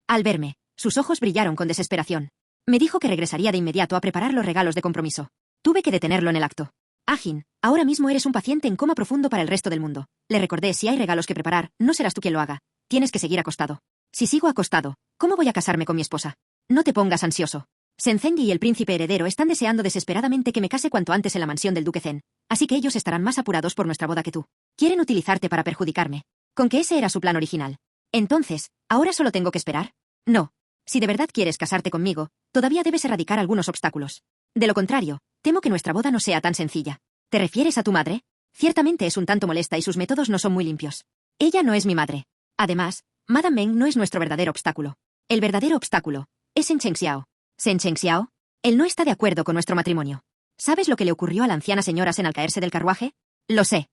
Al verme, sus ojos brillaron con desesperación. Me dijo que regresaría de inmediato a preparar los regalos de compromiso. Tuve que detenerlo en el acto. Ajin, ahora mismo eres un paciente en coma profundo para el resto del mundo. Le recordé, si hay regalos que preparar, no serás tú quien lo haga. Tienes que seguir acostado. Si sigo acostado, ¿cómo voy a casarme con mi esposa? No te pongas ansioso. Senzengi y el príncipe heredero están deseando desesperadamente que me case cuanto antes en la mansión del duque Zen, así que ellos estarán más apurados por nuestra boda que tú. Quieren utilizarte para perjudicarme. Con que ese era su plan original. Entonces, ¿ahora solo tengo que esperar? No. Si de verdad quieres casarte conmigo, todavía debes erradicar algunos obstáculos. De lo contrario, temo que nuestra boda no sea tan sencilla. ¿Te refieres a tu madre? Ciertamente es un tanto molesta y sus métodos no son muy limpios. Ella no es mi madre. Además, Madame Meng no es nuestro verdadero obstáculo. El verdadero obstáculo es Shen Chengxiao. ¿Shen Chengxiao? Él no está de acuerdo con nuestro matrimonio. ¿Sabes lo que le ocurrió a la anciana señora Sen al caerse del carruaje? Lo sé.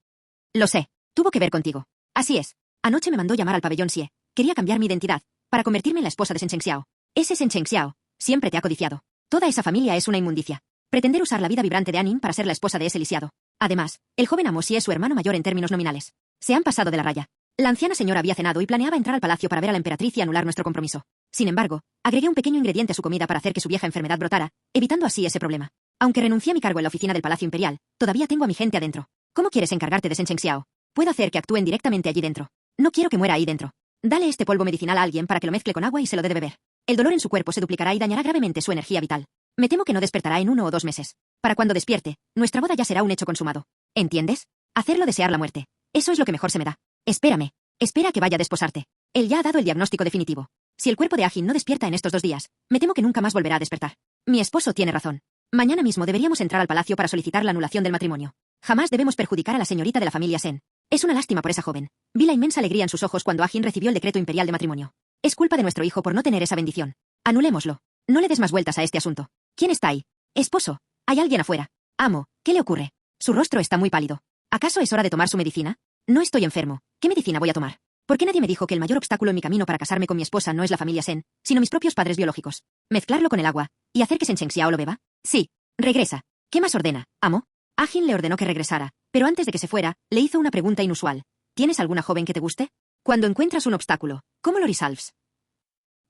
Lo sé. Tuvo que ver contigo. Así es. Anoche me mandó llamar al pabellón Xie. Quería cambiar mi identidad para convertirme en la esposa de Shen Chengxiao. Ese Shen Chengxiao siempre te ha codiciado. Toda esa familia es una inmundicia. Pretender usar la vida vibrante de Anin para ser la esposa de ese lisiado. Además, el joven amo Xie es su hermano mayor en términos nominales. Se han pasado de la raya. La anciana señora había cenado y planeaba entrar al palacio para ver a la emperatriz y anular nuestro compromiso. Sin embargo, agregué un pequeño ingrediente a su comida para hacer que su vieja enfermedad brotara, evitando así ese problema. Aunque renuncié a mi cargo en la oficina del Palacio Imperial, todavía tengo a mi gente adentro. ¿Cómo quieres encargarte de Shen Chengxiao? Puedo hacer que actúen directamente allí dentro. No quiero que muera ahí dentro. Dale este polvo medicinal a alguien para que lo mezcle con agua y se lo dé de beber. El dolor en su cuerpo se duplicará y dañará gravemente su energía vital. Me temo que no despertará en 1 o 2 meses. Para cuando despierte, nuestra boda ya será un hecho consumado. ¿Entiendes? Hacerlo desear la muerte. Eso es lo que mejor se me da. Espérame. Espera a que vaya a desposarte. Él ya ha dado el diagnóstico definitivo. Si el cuerpo de Ajin no despierta en estos 2 días, me temo que nunca más volverá a despertar. Mi esposo tiene razón. Mañana mismo deberíamos entrar al palacio para solicitar la anulación del matrimonio. Jamás debemos perjudicar a la señorita de la familia Sen. Es una lástima por esa joven. Vi la inmensa alegría en sus ojos cuando Ajin recibió el decreto imperial de matrimonio. Es culpa de nuestro hijo por no tener esa bendición. Anulémoslo. No le des más vueltas a este asunto. ¿Quién está ahí? Esposo. Hay alguien afuera. Amo, ¿qué le ocurre? Su rostro está muy pálido. ¿Acaso es hora de tomar su medicina? No estoy enfermo. ¿Qué medicina voy a tomar? ¿Por qué nadie me dijo que el mayor obstáculo en mi camino para casarme con mi esposa no es la familia Sen, sino mis propios padres biológicos? ¿Mezclarlo con el agua y hacer que Shen Chengxiao lo beba? Sí. Regresa. ¿Qué más ordena, amo? Ajin le ordenó que regresara, pero antes de que se fuera, le hizo una pregunta inusual. ¿Tienes alguna joven que te guste? Cuando encuentras un obstáculo, ¿cómo lo resolves?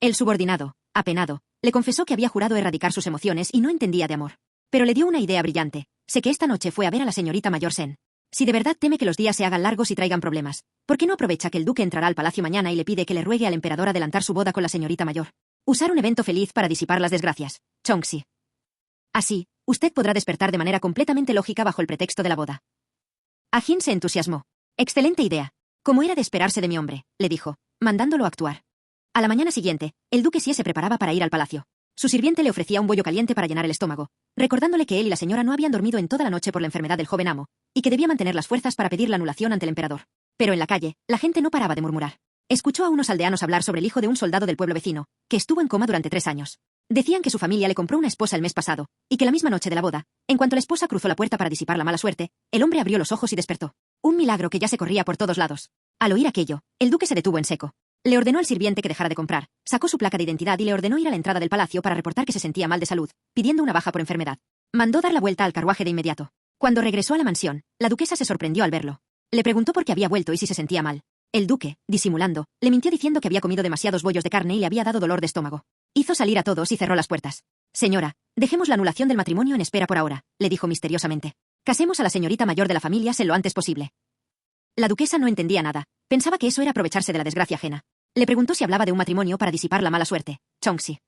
El subordinado, apenado, le confesó que había jurado erradicar sus emociones y no entendía de amor. Pero le dio una idea brillante. Sé que esta noche fue a ver a la señorita mayor Sen. Si de verdad teme que los días se hagan largos y traigan problemas, ¿por qué no aprovecha que el duque entrará al palacio mañana y le pide que le ruegue al emperador adelantar su boda con la señorita mayor? Usar un evento feliz para disipar las desgracias. Chongxi. Así, usted podrá despertar de manera completamente lógica bajo el pretexto de la boda. Ajin se entusiasmó. Excelente idea. Como era de esperarse de mi hombre, le dijo, mandándolo a actuar. A la mañana siguiente, el duque Xie se preparaba para ir al palacio. Su sirviente le ofrecía un bollo caliente para llenar el estómago, recordándole que él y la señora no habían dormido en toda la noche por la enfermedad del joven amo, y que debía mantener las fuerzas para pedir la anulación ante el emperador. Pero en la calle, la gente no paraba de murmurar. Escuchó a unos aldeanos hablar sobre el hijo de un soldado del pueblo vecino, que estuvo en coma durante 3 años. Decían que su familia le compró una esposa el mes pasado, y que la misma noche de la boda, en cuanto la esposa cruzó la puerta para disipar la mala suerte, el hombre abrió los ojos y despertó. Un milagro que ya se corría por todos lados. Al oír aquello, el duque se detuvo en seco. Le ordenó al sirviente que dejara de comprar, sacó su placa de identidad y le ordenó ir a la entrada del palacio para reportar que se sentía mal de salud, pidiendo una baja por enfermedad. Mandó dar la vuelta al carruaje de inmediato. Cuando regresó a la mansión, la duquesa se sorprendió al verlo. Le preguntó por qué había vuelto y si se sentía mal. El duque, disimulando, le mintió diciendo que había comido demasiados bollos de carne y le había dado dolor de estómago. Hizo salir a todos y cerró las puertas. Señora, dejemos la anulación del matrimonio en espera por ahora, le dijo misteriosamente. Casemos a la señorita mayor de la familia Sen lo antes posible. La duquesa no entendía nada. Pensaba que eso era aprovecharse de la desgracia ajena. Le preguntó si hablaba de un matrimonio para disipar la mala suerte. Chongxi.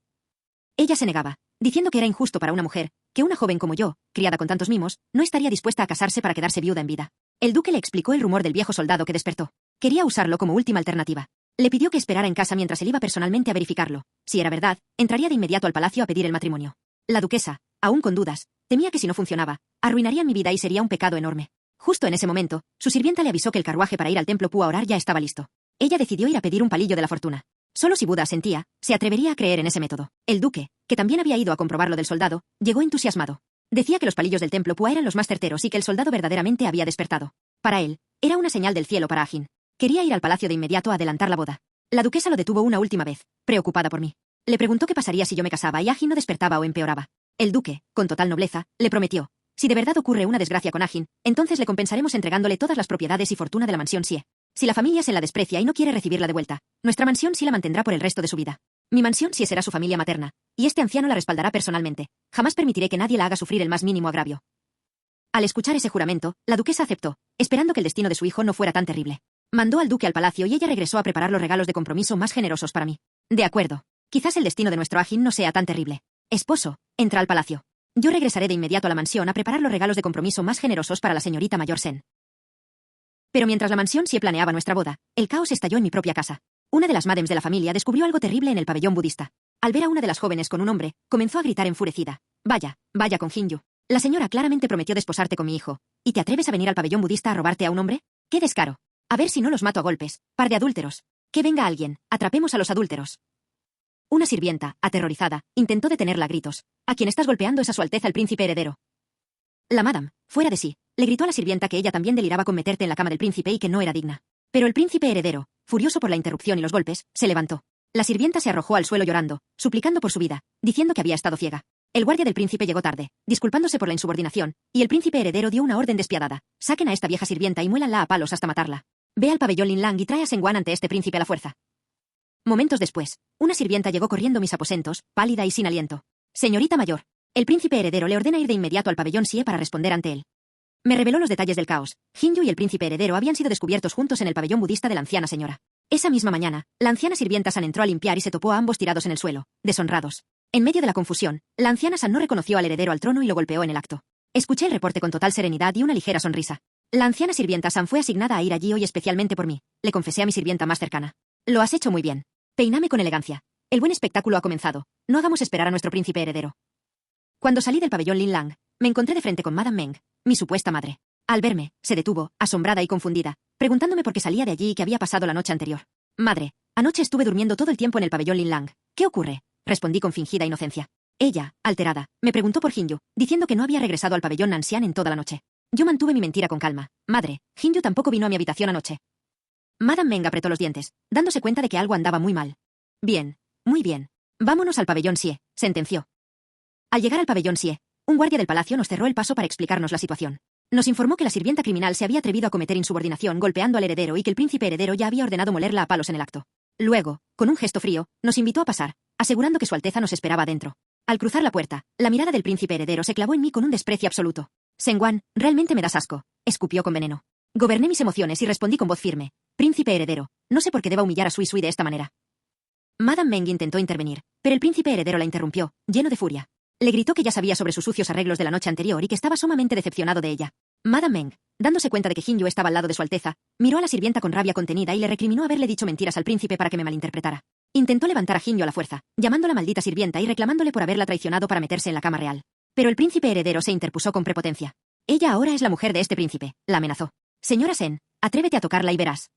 Ella se negaba, diciendo que era injusto para una mujer, que una joven como yo, criada con tantos mimos, no estaría dispuesta a casarse para quedarse viuda en vida. El duque le explicó el rumor del viejo soldado que despertó. Quería usarlo como última alternativa. Le pidió que esperara en casa mientras él iba personalmente a verificarlo. Si era verdad, entraría de inmediato al palacio a pedir el matrimonio. La duquesa, aún con dudas, temía que si no funcionaba, arruinarían mi vida y sería un pecado enorme. Justo en ese momento, su sirvienta le avisó que el carruaje para ir al templo Pu a orar ya estaba listo. Ella decidió ir a pedir un palillo de la fortuna. Solo si Buda sentía, se atrevería a creer en ese método. El duque, que también había ido a comprobar lo del soldado, llegó entusiasmado. Decía que los palillos del templo Pua eran los más certeros y que el soldado verdaderamente había despertado. Para él, era una señal del cielo para Ajin. Quería ir al palacio de inmediato a adelantar la boda. La duquesa lo detuvo una última vez, preocupada por mí. Le preguntó qué pasaría si yo me casaba y Ajin no despertaba o empeoraba. El duque, con total nobleza, le prometió: si de verdad ocurre una desgracia con Ajin, entonces le compensaremos entregándole todas las propiedades y fortuna de la mansión Xie. Si la familia se la desprecia y no quiere recibirla de vuelta, nuestra mansión sí la mantendrá por el resto de su vida. Mi mansión sí será su familia materna, y este anciano la respaldará personalmente. Jamás permitiré que nadie la haga sufrir el más mínimo agravio. Al escuchar ese juramento, la duquesa aceptó, esperando que el destino de su hijo no fuera tan terrible. Mandó al duque al palacio y ella regresó a preparar los regalos de compromiso más generosos para mí. De acuerdo. Quizás el destino de nuestro Agin no sea tan terrible. Esposo, entra al palacio. Yo regresaré de inmediato a la mansión a preparar los regalos de compromiso más generosos para la señorita mayor Sen. Pero mientras la mansión sí planeaba nuestra boda, el caos estalló en mi propia casa. Una de las mádems de la familia descubrió algo terrible en el pabellón budista. Al ver a una de las jóvenes con un hombre, comenzó a gritar enfurecida. Vaya, vaya con Hinju. La señora claramente prometió desposarte con mi hijo. ¿Y te atreves a venir al pabellón budista a robarte a un hombre? ¡Qué descaro! A ver si no los mato a golpes, par de adúlteros. Que venga alguien, atrapemos a los adúlteros. Una sirvienta, aterrorizada, intentó detenerla a gritos. A quien estás golpeando es a su alteza el príncipe heredero. La madame, fuera de sí, le gritó a la sirvienta que ella también deliraba con meterte en la cama del príncipe y que no era digna. Pero el príncipe heredero, furioso por la interrupción y los golpes, se levantó. La sirvienta se arrojó al suelo llorando, suplicando por su vida, diciendo que había estado ciega. El guardia del príncipe llegó tarde, disculpándose por la insubordinación, y el príncipe heredero dio una orden despiadada. Saquen a esta vieja sirvienta y muélanla a palos hasta matarla. Ve al pabellón Linlang y trae a Senguan ante este príncipe a la fuerza. Momentos después, una sirvienta llegó corriendo a mis aposentos, pálida y sin aliento. Señorita mayor, el príncipe heredero le ordena ir de inmediato al pabellón Sie para responder ante él. Me reveló los detalles del caos. Hinju y el príncipe heredero habían sido descubiertos juntos en el pabellón budista de la anciana señora. Esa misma mañana, la anciana sirvienta San entró a limpiar y se topó a ambos tirados en el suelo, deshonrados. En medio de la confusión, la anciana San no reconoció al heredero al trono y lo golpeó en el acto. Escuché el reporte con total serenidad y una ligera sonrisa. La anciana sirvienta San fue asignada a ir allí hoy especialmente por mí, le confesé a mi sirvienta más cercana. Lo has hecho muy bien. Peiname con elegancia. El buen espectáculo ha comenzado. No hagamos esperar a nuestro príncipe heredero. Cuando salí del pabellón Linlang, me encontré de frente con Madame Meng, mi supuesta madre. Al verme, se detuvo, asombrada y confundida, preguntándome por qué salía de allí y qué había pasado la noche anterior. Madre, anoche estuve durmiendo todo el tiempo en el pabellón Linlang. ¿Qué ocurre? Respondí con fingida inocencia. Ella, alterada, me preguntó por Hinju, diciendo que no había regresado al pabellón Nanxian en toda la noche. Yo mantuve mi mentira con calma. Madre, Hinju tampoco vino a mi habitación anoche. Madame Meng apretó los dientes, dándose cuenta de que algo andaba muy mal. Bien, muy bien. Vámonos al pabellón Sie, sentenció. Al llegar al pabellón Sie, un guardia del palacio nos cerró el paso para explicarnos la situación. Nos informó que la sirvienta criminal se había atrevido a cometer insubordinación golpeando al heredero y que el príncipe heredero ya había ordenado molerla a palos en el acto. Luego, con un gesto frío, nos invitó a pasar, asegurando que su alteza nos esperaba adentro. Al cruzar la puerta, la mirada del príncipe heredero se clavó en mí con un desprecio absoluto. Senguan, realmente me das asco, escupió con veneno. Goberné mis emociones y respondí con voz firme. Príncipe heredero, no sé por qué deba humillar a Sui Sui de esta manera. Madame Meng intentó intervenir, pero el príncipe heredero la interrumpió, lleno de furia. Le gritó que ya sabía sobre sus sucios arreglos de la noche anterior y que estaba sumamente decepcionado de ella. Madame Meng, dándose cuenta de que Hinju estaba al lado de su alteza, miró a la sirvienta con rabia contenida y le recriminó haberle dicho mentiras al príncipe para que me malinterpretara. Intentó levantar a Hinju a la fuerza, llamándola maldita sirvienta y reclamándole por haberla traicionado para meterse en la cama real. Pero el príncipe heredero se interpuso con prepotencia. Ella ahora es la mujer de este príncipe, la amenazó. Señora Sen, atrévete a tocarla y verás.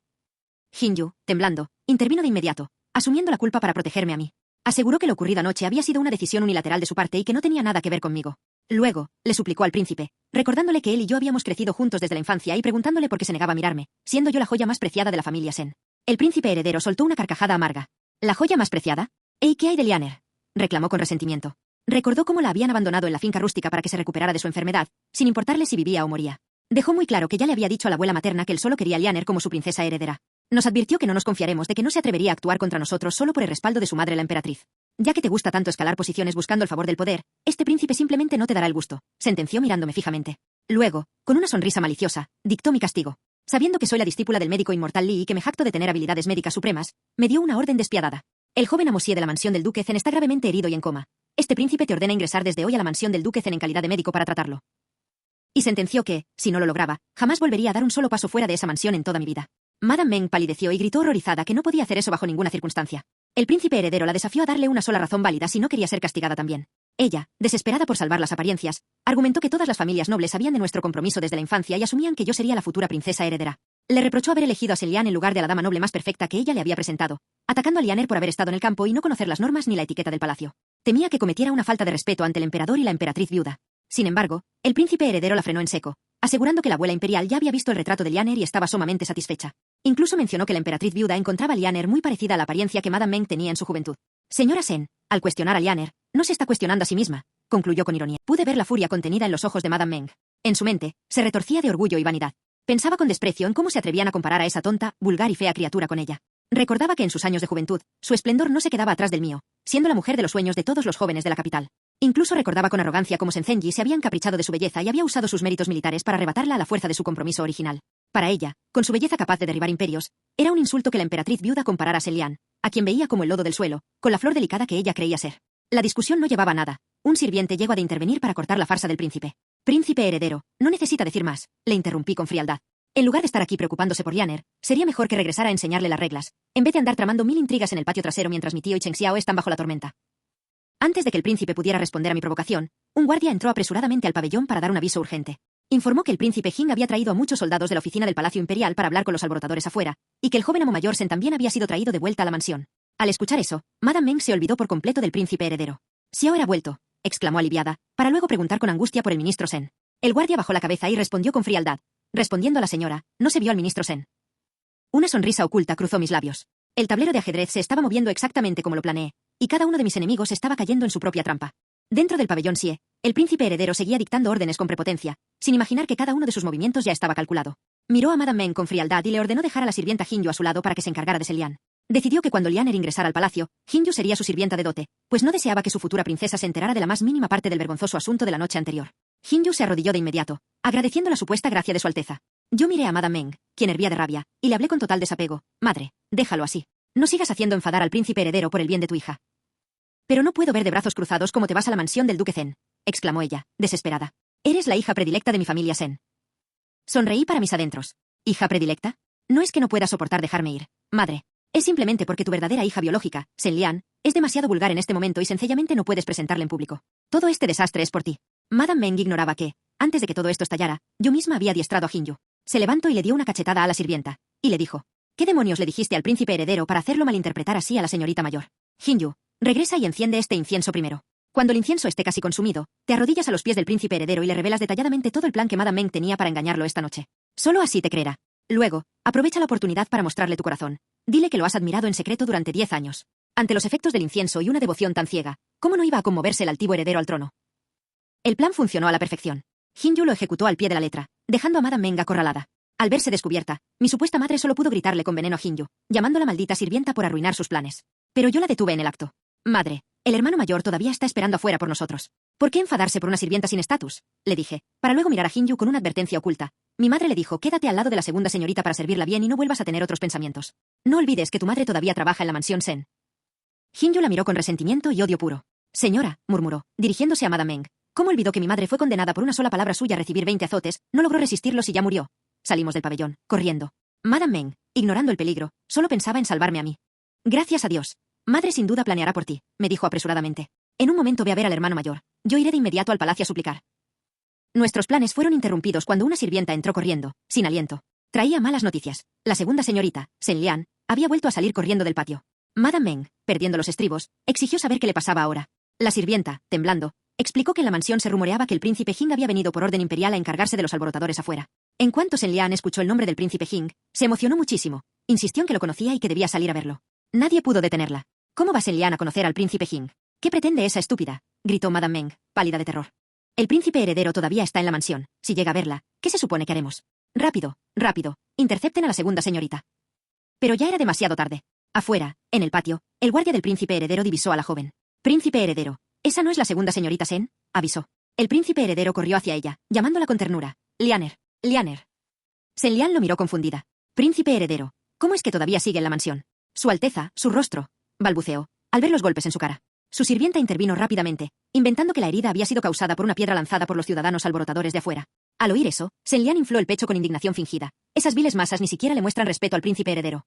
Hinju, temblando, intervino de inmediato, asumiendo la culpa para protegerme a mí. Aseguró que lo ocurrido anoche había sido una decisión unilateral de su parte y que no tenía nada que ver conmigo. Luego, le suplicó al príncipe, recordándole que él y yo habíamos crecido juntos desde la infancia y preguntándole por qué se negaba a mirarme, siendo yo la joya más preciada de la familia Sen. El príncipe heredero soltó una carcajada amarga. ¿La joya más preciada? ¿Y qué hay de Lianer?, reclamó con resentimiento. Recordó cómo la habían abandonado en la finca rústica para que se recuperara de su enfermedad, sin importarle si vivía o moría. Dejó muy claro que ya le había dicho a la abuela materna que él solo quería a Lianer como su princesa heredera. Nos advirtió que no nos confiaremos de que no se atrevería a actuar contra nosotros solo por el respaldo de su madre la emperatriz. Ya que te gusta tanto escalar posiciones buscando el favor del poder, este príncipe simplemente no te dará el gusto, sentenció mirándome fijamente. Luego, con una sonrisa maliciosa, dictó mi castigo. Sabiendo que soy la discípula del médico inmortal Li y que me jacto de tener habilidades médicas supremas, me dio una orden despiadada. El joven amosier de la mansión del duque Zen está gravemente herido y en coma. Este príncipe te ordena ingresar desde hoy a la mansión del duque Zen en calidad de médico para tratarlo. Y sentenció que, si no lo lograba, jamás volvería a dar un solo paso fuera de esa mansión en toda mi vida. Madame Meng palideció y gritó horrorizada que no podía hacer eso bajo ninguna circunstancia. El príncipe heredero la desafió a darle una sola razón válida si no quería ser castigada también. Ella, desesperada por salvar las apariencias, argumentó que todas las familias nobles sabían de nuestro compromiso desde la infancia y asumían que yo sería la futura princesa heredera. Le reprochó haber elegido a Senlian en lugar de a la dama noble más perfecta que ella le había presentado, atacando a Lianer por haber estado en el campo y no conocer las normas ni la etiqueta del palacio. Temía que cometiera una falta de respeto ante el emperador y la emperatriz viuda. Sin embargo, el príncipe heredero la frenó en seco, asegurando que la abuela imperial ya había visto el retrato de Lianer y estaba sumamente satisfecha. Incluso mencionó que la emperatriz viuda encontraba a Lianer muy parecida a la apariencia que Madame Meng tenía en su juventud. Señora Sen, al cuestionar a Lianer, no se está cuestionando a sí misma, concluyó con ironía. Pude ver la furia contenida en los ojos de Madame Meng. En su mente, se retorcía de orgullo y vanidad. Pensaba con desprecio en cómo se atrevían a comparar a esa tonta, vulgar y fea criatura con ella. Recordaba que en sus años de juventud, su esplendor no se quedaba atrás del mío, siendo la mujer de los sueños de todos los jóvenes de la capital. Incluso recordaba con arrogancia cómo Senzenji se había encaprichado de su belleza y había usado sus méritos militares para arrebatarla a la fuerza de su compromiso original. Para ella, con su belleza capaz de derribar imperios, era un insulto que la emperatriz viuda comparara a Senlian, a quien veía como el lodo del suelo, con la flor delicada que ella creía ser. La discusión no llevaba a nada. Un sirviente llegó a de intervenir para cortar la farsa del príncipe. Príncipe heredero, no necesita decir más, le interrumpí con frialdad. En lugar de estar aquí preocupándose por Lianer, sería mejor que regresara a enseñarle las reglas, en vez de andar tramando mil intrigas en el patio trasero mientras mi tío y Chen Xiao están bajo la tormenta. Antes de que el príncipe pudiera responder a mi provocación, un guardia entró apresuradamente al pabellón para dar un aviso urgente. Informó que el príncipe Jing había traído a muchos soldados de la oficina del Palacio Imperial para hablar con los alborotadores afuera, y que el joven amo mayor Sen también había sido traído de vuelta a la mansión. Al escuchar eso, Madame Meng se olvidó por completo del príncipe heredero. «Xiao era vuelto», exclamó aliviada, para luego preguntar con angustia por el ministro Sen. El guardia bajó la cabeza y respondió con frialdad. Respondiendo a la señora, no se vio al ministro Sen. Una sonrisa oculta cruzó mis labios. El tablero de ajedrez se estaba moviendo exactamente como lo planeé, y cada uno de mis enemigos estaba cayendo en su propia trampa. Dentro del pabellón Xie, el príncipe heredero seguía dictando órdenes con prepotencia, sin imaginar que cada uno de sus movimientos ya estaba calculado. Miró a Madame Meng con frialdad y le ordenó dejar a la sirvienta Jinyu a su lado para que se encargara de Senlian. Decidió que cuando Lianer ingresara al palacio, Jinyu sería su sirvienta de dote, pues no deseaba que su futura princesa se enterara de la más mínima parte del vergonzoso asunto de la noche anterior. Jinyu se arrodilló de inmediato, agradeciendo la supuesta gracia de su alteza. Yo miré a Madame Meng, quien hervía de rabia, y le hablé con total desapego. «Madre, déjalo así. No sigas haciendo enfadar al príncipe heredero por el bien de tu hija». «Pero no puedo ver de brazos cruzados cómo te vas a la mansión del duque Zen», exclamó ella, desesperada. «Eres la hija predilecta de mi familia Sen». Sonreí para mis adentros. ¿Hija predilecta? No es que no pueda soportar dejarme ir, madre. Es simplemente porque tu verdadera hija biológica, Senlian, es demasiado vulgar en este momento y sencillamente no puedes presentarla en público. Todo este desastre es por ti». Madame Meng ignoraba que, antes de que todo esto estallara, yo misma había adiestrado a Jinyu. Se levantó y le dio una cachetada a la sirvienta, y le dijo: «¿Qué demonios le dijiste al príncipe heredero para hacerlo malinterpretar así a la señorita mayor? Jinyu, regresa y enciende este incienso primero. Cuando el incienso esté casi consumido, te arrodillas a los pies del príncipe heredero y le revelas detalladamente todo el plan que Madame Meng tenía para engañarlo esta noche. Solo así te creerá. Luego, aprovecha la oportunidad para mostrarle tu corazón. Dile que lo has admirado en secreto durante 10 años. Ante los efectos del incienso y una devoción tan ciega, ¿cómo no iba a conmoverse el altivo heredero al trono?». El plan funcionó a la perfección. Jinyu lo ejecutó al pie de la letra, dejando a Madame Meng acorralada. Al verse descubierta, mi supuesta madre solo pudo gritarle con veneno a Jinyu, llamándola maldita sirvienta por arruinar sus planes. Pero yo la detuve en el acto. «Madre, el hermano mayor todavía está esperando afuera por nosotros. ¿Por qué enfadarse por una sirvienta sin estatus?», le dije, para luego mirar a Jinyu con una advertencia oculta. Mi madre le dijo: «Quédate al lado de la segunda señorita para servirla bien y no vuelvas a tener otros pensamientos. No olvides que tu madre todavía trabaja en la mansión Sen». Jinyu la miró con resentimiento y odio puro. «Señora», murmuró, dirigiéndose a Madame Meng, «¿cómo olvidó que mi madre fue condenada por una sola palabra suya a recibir 20 azotes, no logró resistirlos y ya murió?». Salimos del pabellón, corriendo. Madame Meng, ignorando el peligro, solo pensaba en salvarme a mí. «Gracias a Dios. Madre sin duda planeará por ti», me dijo apresuradamente. «En un momento ve a ver al hermano mayor. Yo iré de inmediato al palacio a suplicar». Nuestros planes fueron interrumpidos cuando una sirvienta entró corriendo, sin aliento. Traía malas noticias. La segunda señorita, Senlian, había vuelto a salir corriendo del patio. Madame Meng, perdiendo los estribos, exigió saber qué le pasaba ahora. La sirvienta, temblando, explicó que en la mansión se rumoreaba que el príncipe Jing había venido por orden imperial a encargarse de los alborotadores afuera. En cuanto Senlian escuchó el nombre del príncipe Jing, se emocionó muchísimo. Insistió en que lo conocía y que debía salir a verlo. Nadie pudo detenerla. «¿Cómo va Senlian a conocer al príncipe Jing? ¿Qué pretende esa estúpida?», gritó Madame Meng, pálida de terror. «El príncipe heredero todavía está en la mansión. Si llega a verla, ¿qué se supone que haremos? Rápido, rápido, intercepten a la segunda señorita». Pero ya era demasiado tarde. Afuera, en el patio, el guardia del príncipe heredero divisó a la joven. «Príncipe heredero, ¿esa no es la segunda señorita Sen?», avisó. El príncipe heredero corrió hacia ella, llamándola con ternura. «Lianer, Lianer». Senlian lo miró confundida. «Príncipe heredero, ¿cómo es que todavía sigue en la mansión?». «Su Alteza, su rostro», balbuceó, al ver los golpes en su cara. Su sirvienta intervino rápidamente, inventando que la herida había sido causada por una piedra lanzada por los ciudadanos alborotadores de afuera. Al oír eso, Senlian infló el pecho con indignación fingida. Esas viles masas ni siquiera le muestran respeto al príncipe heredero.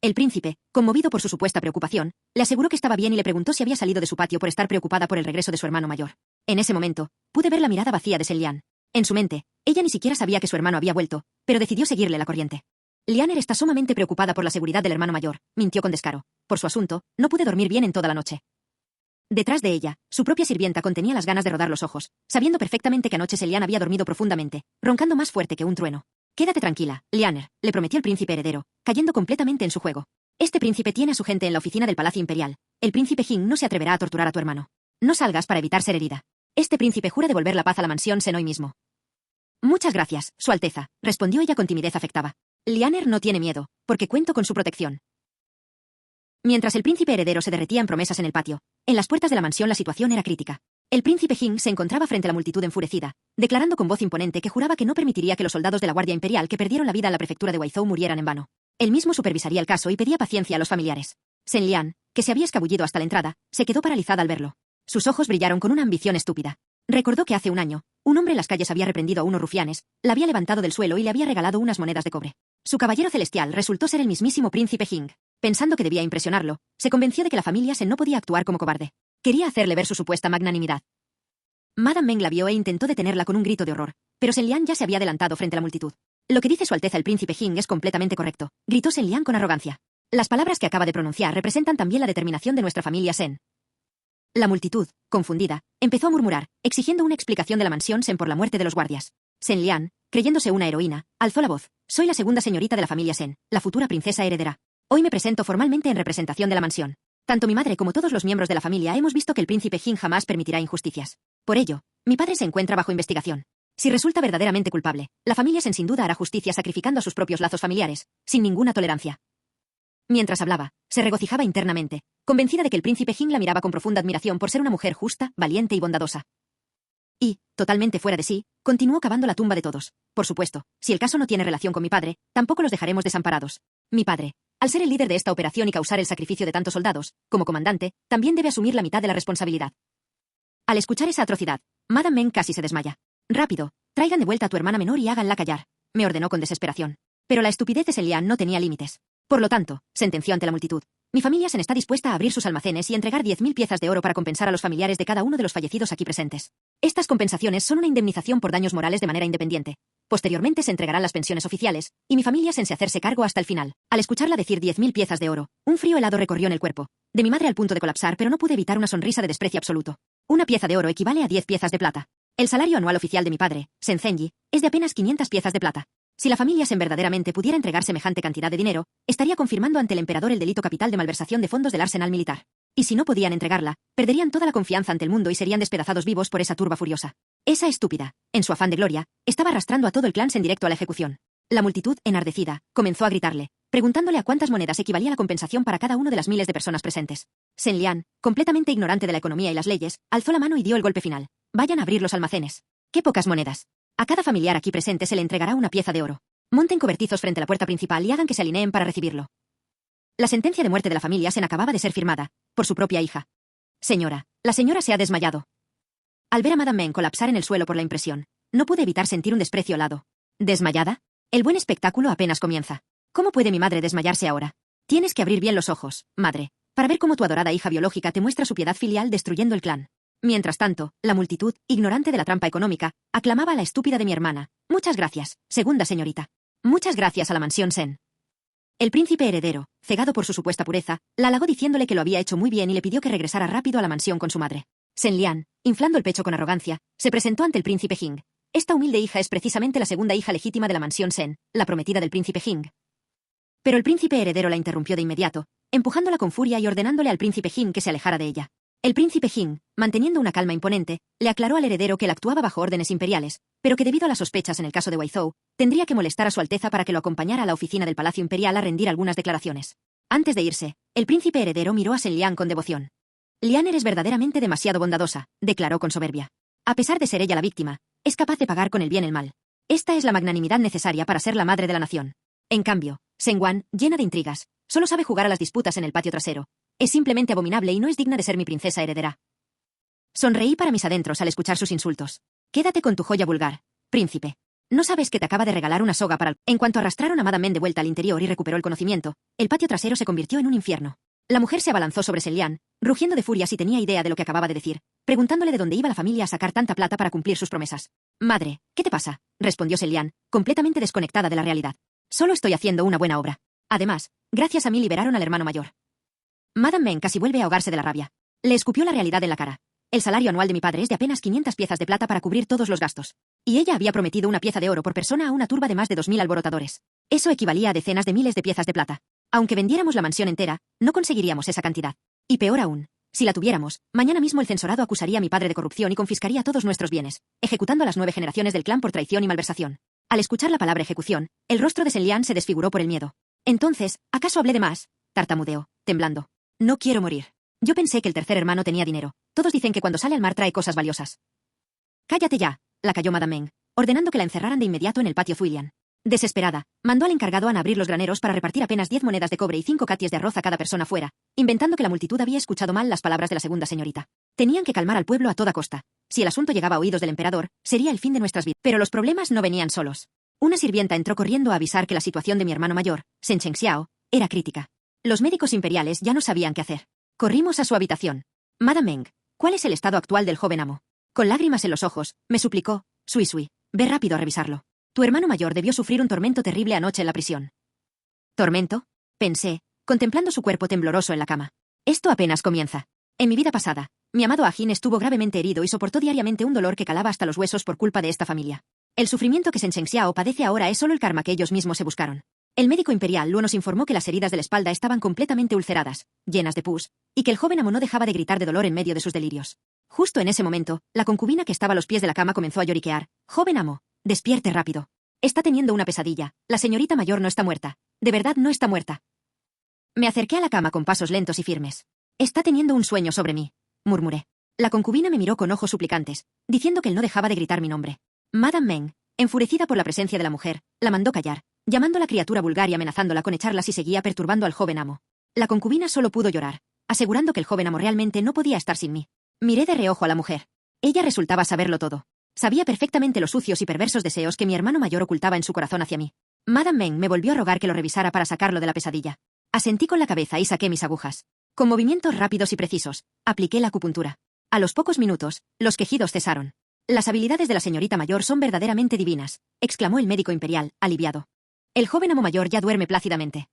El príncipe, conmovido por su supuesta preocupación, le aseguró que estaba bien y le preguntó si había salido de su patio por estar preocupada por el regreso de su hermano mayor. En ese momento, pude ver la mirada vacía de Senlian. En su mente, ella ni siquiera sabía que su hermano había vuelto, pero decidió seguirle la corriente. «Lianer está sumamente preocupada por la seguridad del hermano mayor», mintió con descaro. «Por su asunto, no pude dormir bien en toda la noche». Detrás de ella, su propia sirvienta contenía las ganas de rodar los ojos, sabiendo perfectamente que anoche Senlian había dormido profundamente, roncando más fuerte que un trueno. «Quédate tranquila, Lianer», le prometió el príncipe heredero, cayendo completamente en su juego. «Este príncipe tiene a su gente en la oficina del Palacio Imperial. El príncipe Jing no se atreverá a torturar a tu hermano. No salgas para evitar ser herida. Este príncipe jura devolver la paz a la mansión Sen hoy mismo». «Muchas gracias, Su Alteza», respondió ella con timidez afectada. «Lianer no tiene miedo, porque cuento con su protección». Mientras el príncipe heredero se derretía en promesas en el patio, en las puertas de la mansión la situación era crítica. El príncipe Jing se encontraba frente a la multitud enfurecida, declarando con voz imponente que juraba que no permitiría que los soldados de la Guardia Imperial que perdieron la vida en la prefectura de Weizhou murieran en vano. Él mismo supervisaría el caso y pedía paciencia a los familiares. Shen Lian, que se había escabullido hasta la entrada, se quedó paralizada al verlo. Sus ojos brillaron con una ambición estúpida. Recordó que hace un año, un hombre en las calles había reprendido a unos rufianes, la había levantado del suelo y le había regalado unas monedas de cobre. Su caballero celestial resultó ser el mismísimo príncipe Jing. Pensando que debía impresionarlo, se convenció de que la familia Shen no podía actuar como cobarde. Quería hacerle ver su supuesta magnanimidad. Madame Meng la vio e intentó detenerla con un grito de horror, pero Shen Lian ya se había adelantado frente a la multitud. Lo que dice Su Alteza el príncipe Jing es completamente correcto, gritó Shen Lian con arrogancia. Las palabras que acaba de pronunciar representan también la determinación de nuestra familia Shen. La multitud, confundida, empezó a murmurar, exigiendo una explicación de la mansión Shen por la muerte de los guardias. Shen Lian, creyéndose una heroína, alzó la voz. Soy la segunda señorita de la familia Shen, la futura princesa heredera. Hoy me presento formalmente en representación de la mansión. Tanto mi madre como todos los miembros de la familia hemos visto que el príncipe Jing jamás permitirá injusticias. Por ello, mi padre se encuentra bajo investigación. Si resulta verdaderamente culpable, la familia Shen sin duda hará justicia sacrificando a sus propios lazos familiares, sin ninguna tolerancia. Mientras hablaba, se regocijaba internamente, convencida de que el príncipe Jing la miraba con profunda admiración por ser una mujer justa, valiente y bondadosa. Y, totalmente fuera de sí, continuó cavando la tumba de todos. Por supuesto, si el caso no tiene relación con mi padre, tampoco los dejaremos desamparados. Mi padre, al ser el líder de esta operación y causar el sacrificio de tantos soldados, como comandante, también debe asumir la mitad de la responsabilidad. Al escuchar esa atrocidad, Madame Meng casi se desmaya. Rápido, traigan de vuelta a tu hermana menor y háganla callar, me ordenó con desesperación. Pero la estupidez de Shen Lian no tenía límites. Por lo tanto, sentenció ante la multitud, mi familia Shen está dispuesta a abrir sus almacenes y entregar 10.000 piezas de oro para compensar a los familiares de cada uno de los fallecidos aquí presentes. Estas compensaciones son una indemnización por daños morales de manera independiente. Posteriormente se entregarán las pensiones oficiales, y mi familia Shen se hacerse cargo hasta el final. Al escucharla decir 10.000 piezas de oro, un frío helado recorrió en el cuerpo. De mi madre al punto de colapsar, pero no pude evitar una sonrisa de desprecio absoluto. Una pieza de oro equivale a 10 piezas de plata. El salario anual oficial de mi padre, Shen Zhenyi, es de apenas 500 piezas de plata. Si la familia Shen verdaderamente pudiera entregar semejante cantidad de dinero, estaría confirmando ante el emperador el delito capital de malversación de fondos del arsenal militar. Y si no podían entregarla, perderían toda la confianza ante el mundo y serían despedazados vivos por esa turba furiosa. Esa estúpida, en su afán de gloria, estaba arrastrando a todo el clan Shen directo a la ejecución. La multitud, enardecida, comenzó a gritarle, preguntándole a cuántas monedas equivalía la compensación para cada uno de las miles de personas presentes. Shen Lian, completamente ignorante de la economía y las leyes, alzó la mano y dio el golpe final. Vayan a abrir los almacenes. ¡Qué pocas monedas! A cada familiar aquí presente se le entregará una pieza de oro. Monten cobertizos frente a la puerta principal y hagan que se alineen para recibirlo. La sentencia de muerte de la familia Shen acababa de ser firmada, por su propia hija. Señora, la señora se ha desmayado. Al ver a Madame Meng colapsar en el suelo por la impresión, no pude evitar sentir un desprecio helado. ¿Desmayada? El buen espectáculo apenas comienza. ¿Cómo puede mi madre desmayarse ahora? Tienes que abrir bien los ojos, madre, para ver cómo tu adorada hija biológica te muestra su piedad filial destruyendo el clan. Mientras tanto, la multitud, ignorante de la trampa económica, aclamaba a la estúpida de mi hermana. Muchas gracias, segunda señorita. Muchas gracias a la mansión Shen. El príncipe heredero, cegado por su supuesta pureza, la halagó diciéndole que lo había hecho muy bien y le pidió que regresara rápido a la mansión con su madre. Shen Lian, inflando el pecho con arrogancia, se presentó ante el príncipe Jing. Esta humilde hija es precisamente la segunda hija legítima de la mansión Shen, la prometida del príncipe Jing. Pero el príncipe heredero la interrumpió de inmediato, empujándola con furia y ordenándole al príncipe Jing que se alejara de ella. El príncipe Jing, manteniendo una calma imponente, le aclaró al heredero que él actuaba bajo órdenes imperiales, pero que debido a las sospechas en el caso de Weizhou, tendría que molestar a su alteza para que lo acompañara a la oficina del Palacio Imperial a rendir algunas declaraciones. Antes de irse, el príncipe heredero miró a Shen Lian con devoción. Lian, eres verdaderamente demasiado bondadosa, declaró con soberbia. A pesar de ser ella la víctima, es capaz de pagar con el bien el mal. Esta es la magnanimidad necesaria para ser la madre de la nación. En cambio, Shen Wan, llena de intrigas, solo sabe jugar a las disputas en el patio trasero. Es simplemente abominable y no es digna de ser mi princesa heredera. Sonreí para mis adentros al escuchar sus insultos. Quédate con tu joya vulgar, príncipe. ¿No sabes que te acaba de regalar una soga para el... En cuanto arrastraron a Madame Meng de vuelta al interior y recuperó el conocimiento, el patio trasero se convirtió en un infierno. La mujer se abalanzó sobre Shen Lian, rugiendo de furia si tenía idea de lo que acababa de decir, preguntándole de dónde iba la familia a sacar tanta plata para cumplir sus promesas. Madre, ¿qué te pasa?, respondió Shen Lian, completamente desconectada de la realidad. Solo estoy haciendo una buena obra. Además, gracias a mí liberaron al hermano mayor. Madame Meng casi vuelve a ahogarse de la rabia. Le escupió la realidad en la cara. El salario anual de mi padre es de apenas 500 piezas de plata para cubrir todos los gastos. Y ella había prometido una pieza de oro por persona a una turba de más de 2.000 alborotadores. Eso equivalía a decenas de miles de piezas de plata. Aunque vendiéramos la mansión entera, no conseguiríamos esa cantidad. Y peor aún, si la tuviéramos, mañana mismo el censorado acusaría a mi padre de corrupción y confiscaría todos nuestros bienes, ejecutando a las 9 generaciones del clan por traición y malversación. Al escuchar la palabra ejecución, el rostro de Shen Lian se desfiguró por el miedo. Entonces, ¿acaso hablé de más?, tartamudeó, temblando. No quiero morir. Yo pensé que el tercer hermano tenía dinero. Todos dicen que cuando sale al mar trae cosas valiosas. Cállate ya, la calló Madame Meng, ordenando que la encerraran de inmediato en el patio Zuilian. Desesperada, mandó al encargado a abrir los graneros para repartir apenas 10 monedas de cobre y 5 caties de arroz a cada persona fuera, inventando que la multitud había escuchado mal las palabras de la segunda señorita. Tenían que calmar al pueblo a toda costa. Si el asunto llegaba a oídos del emperador, sería el fin de nuestras vidas. Pero los problemas no venían solos. Una sirvienta entró corriendo a avisar que la situación de mi hermano mayor, Shen Chengxiao, era crítica. Los médicos imperiales ya no sabían qué hacer. Corrimos a su habitación. Madame Meng, ¿cuál es el estado actual del joven amo? Con lágrimas en los ojos, me suplicó, Sui Sui, ve rápido a revisarlo. Tu hermano mayor debió sufrir un tormento terrible anoche en la prisión. ¿Tormento? Pensé, contemplando su cuerpo tembloroso en la cama. Esto apenas comienza. En mi vida pasada, mi amado Ajin estuvo gravemente herido y soportó diariamente un dolor que calaba hasta los huesos por culpa de esta familia. El sufrimiento que Shen Chengxiao padece ahora es solo el karma que ellos mismos se buscaron. El médico imperial Luo nos informó que las heridas de la espalda estaban completamente ulceradas, llenas de pus, y que el joven amo no dejaba de gritar de dolor en medio de sus delirios. Justo en ese momento, la concubina que estaba a los pies de la cama comenzó a lloriquear. Joven amo, despierte rápido. Está teniendo una pesadilla. La señorita mayor no está muerta. De verdad no está muerta. Me acerqué a la cama con pasos lentos y firmes. Está teniendo un sueño sobre mí, murmuré. La concubina me miró con ojos suplicantes, diciendo que él no dejaba de gritar mi nombre. Madame Meng, enfurecida por la presencia de la mujer, la mandó callar, llamando a la criatura vulgar y amenazándola con echarla si seguía perturbando al joven amo. La concubina solo pudo llorar, asegurando que el joven amo realmente no podía estar sin mí. Miré de reojo a la mujer. Ella resultaba saberlo todo. Sabía perfectamente los sucios y perversos deseos que mi hermano mayor ocultaba en su corazón hacia mí. Madame Meng me volvió a rogar que lo revisara para sacarlo de la pesadilla. Asentí con la cabeza y saqué mis agujas. Con movimientos rápidos y precisos, apliqué la acupuntura. A los pocos minutos, los quejidos cesaron. Las habilidades de la señorita mayor son verdaderamente divinas, exclamó el médico imperial, aliviado. El joven amo mayor ya duerme plácidamente.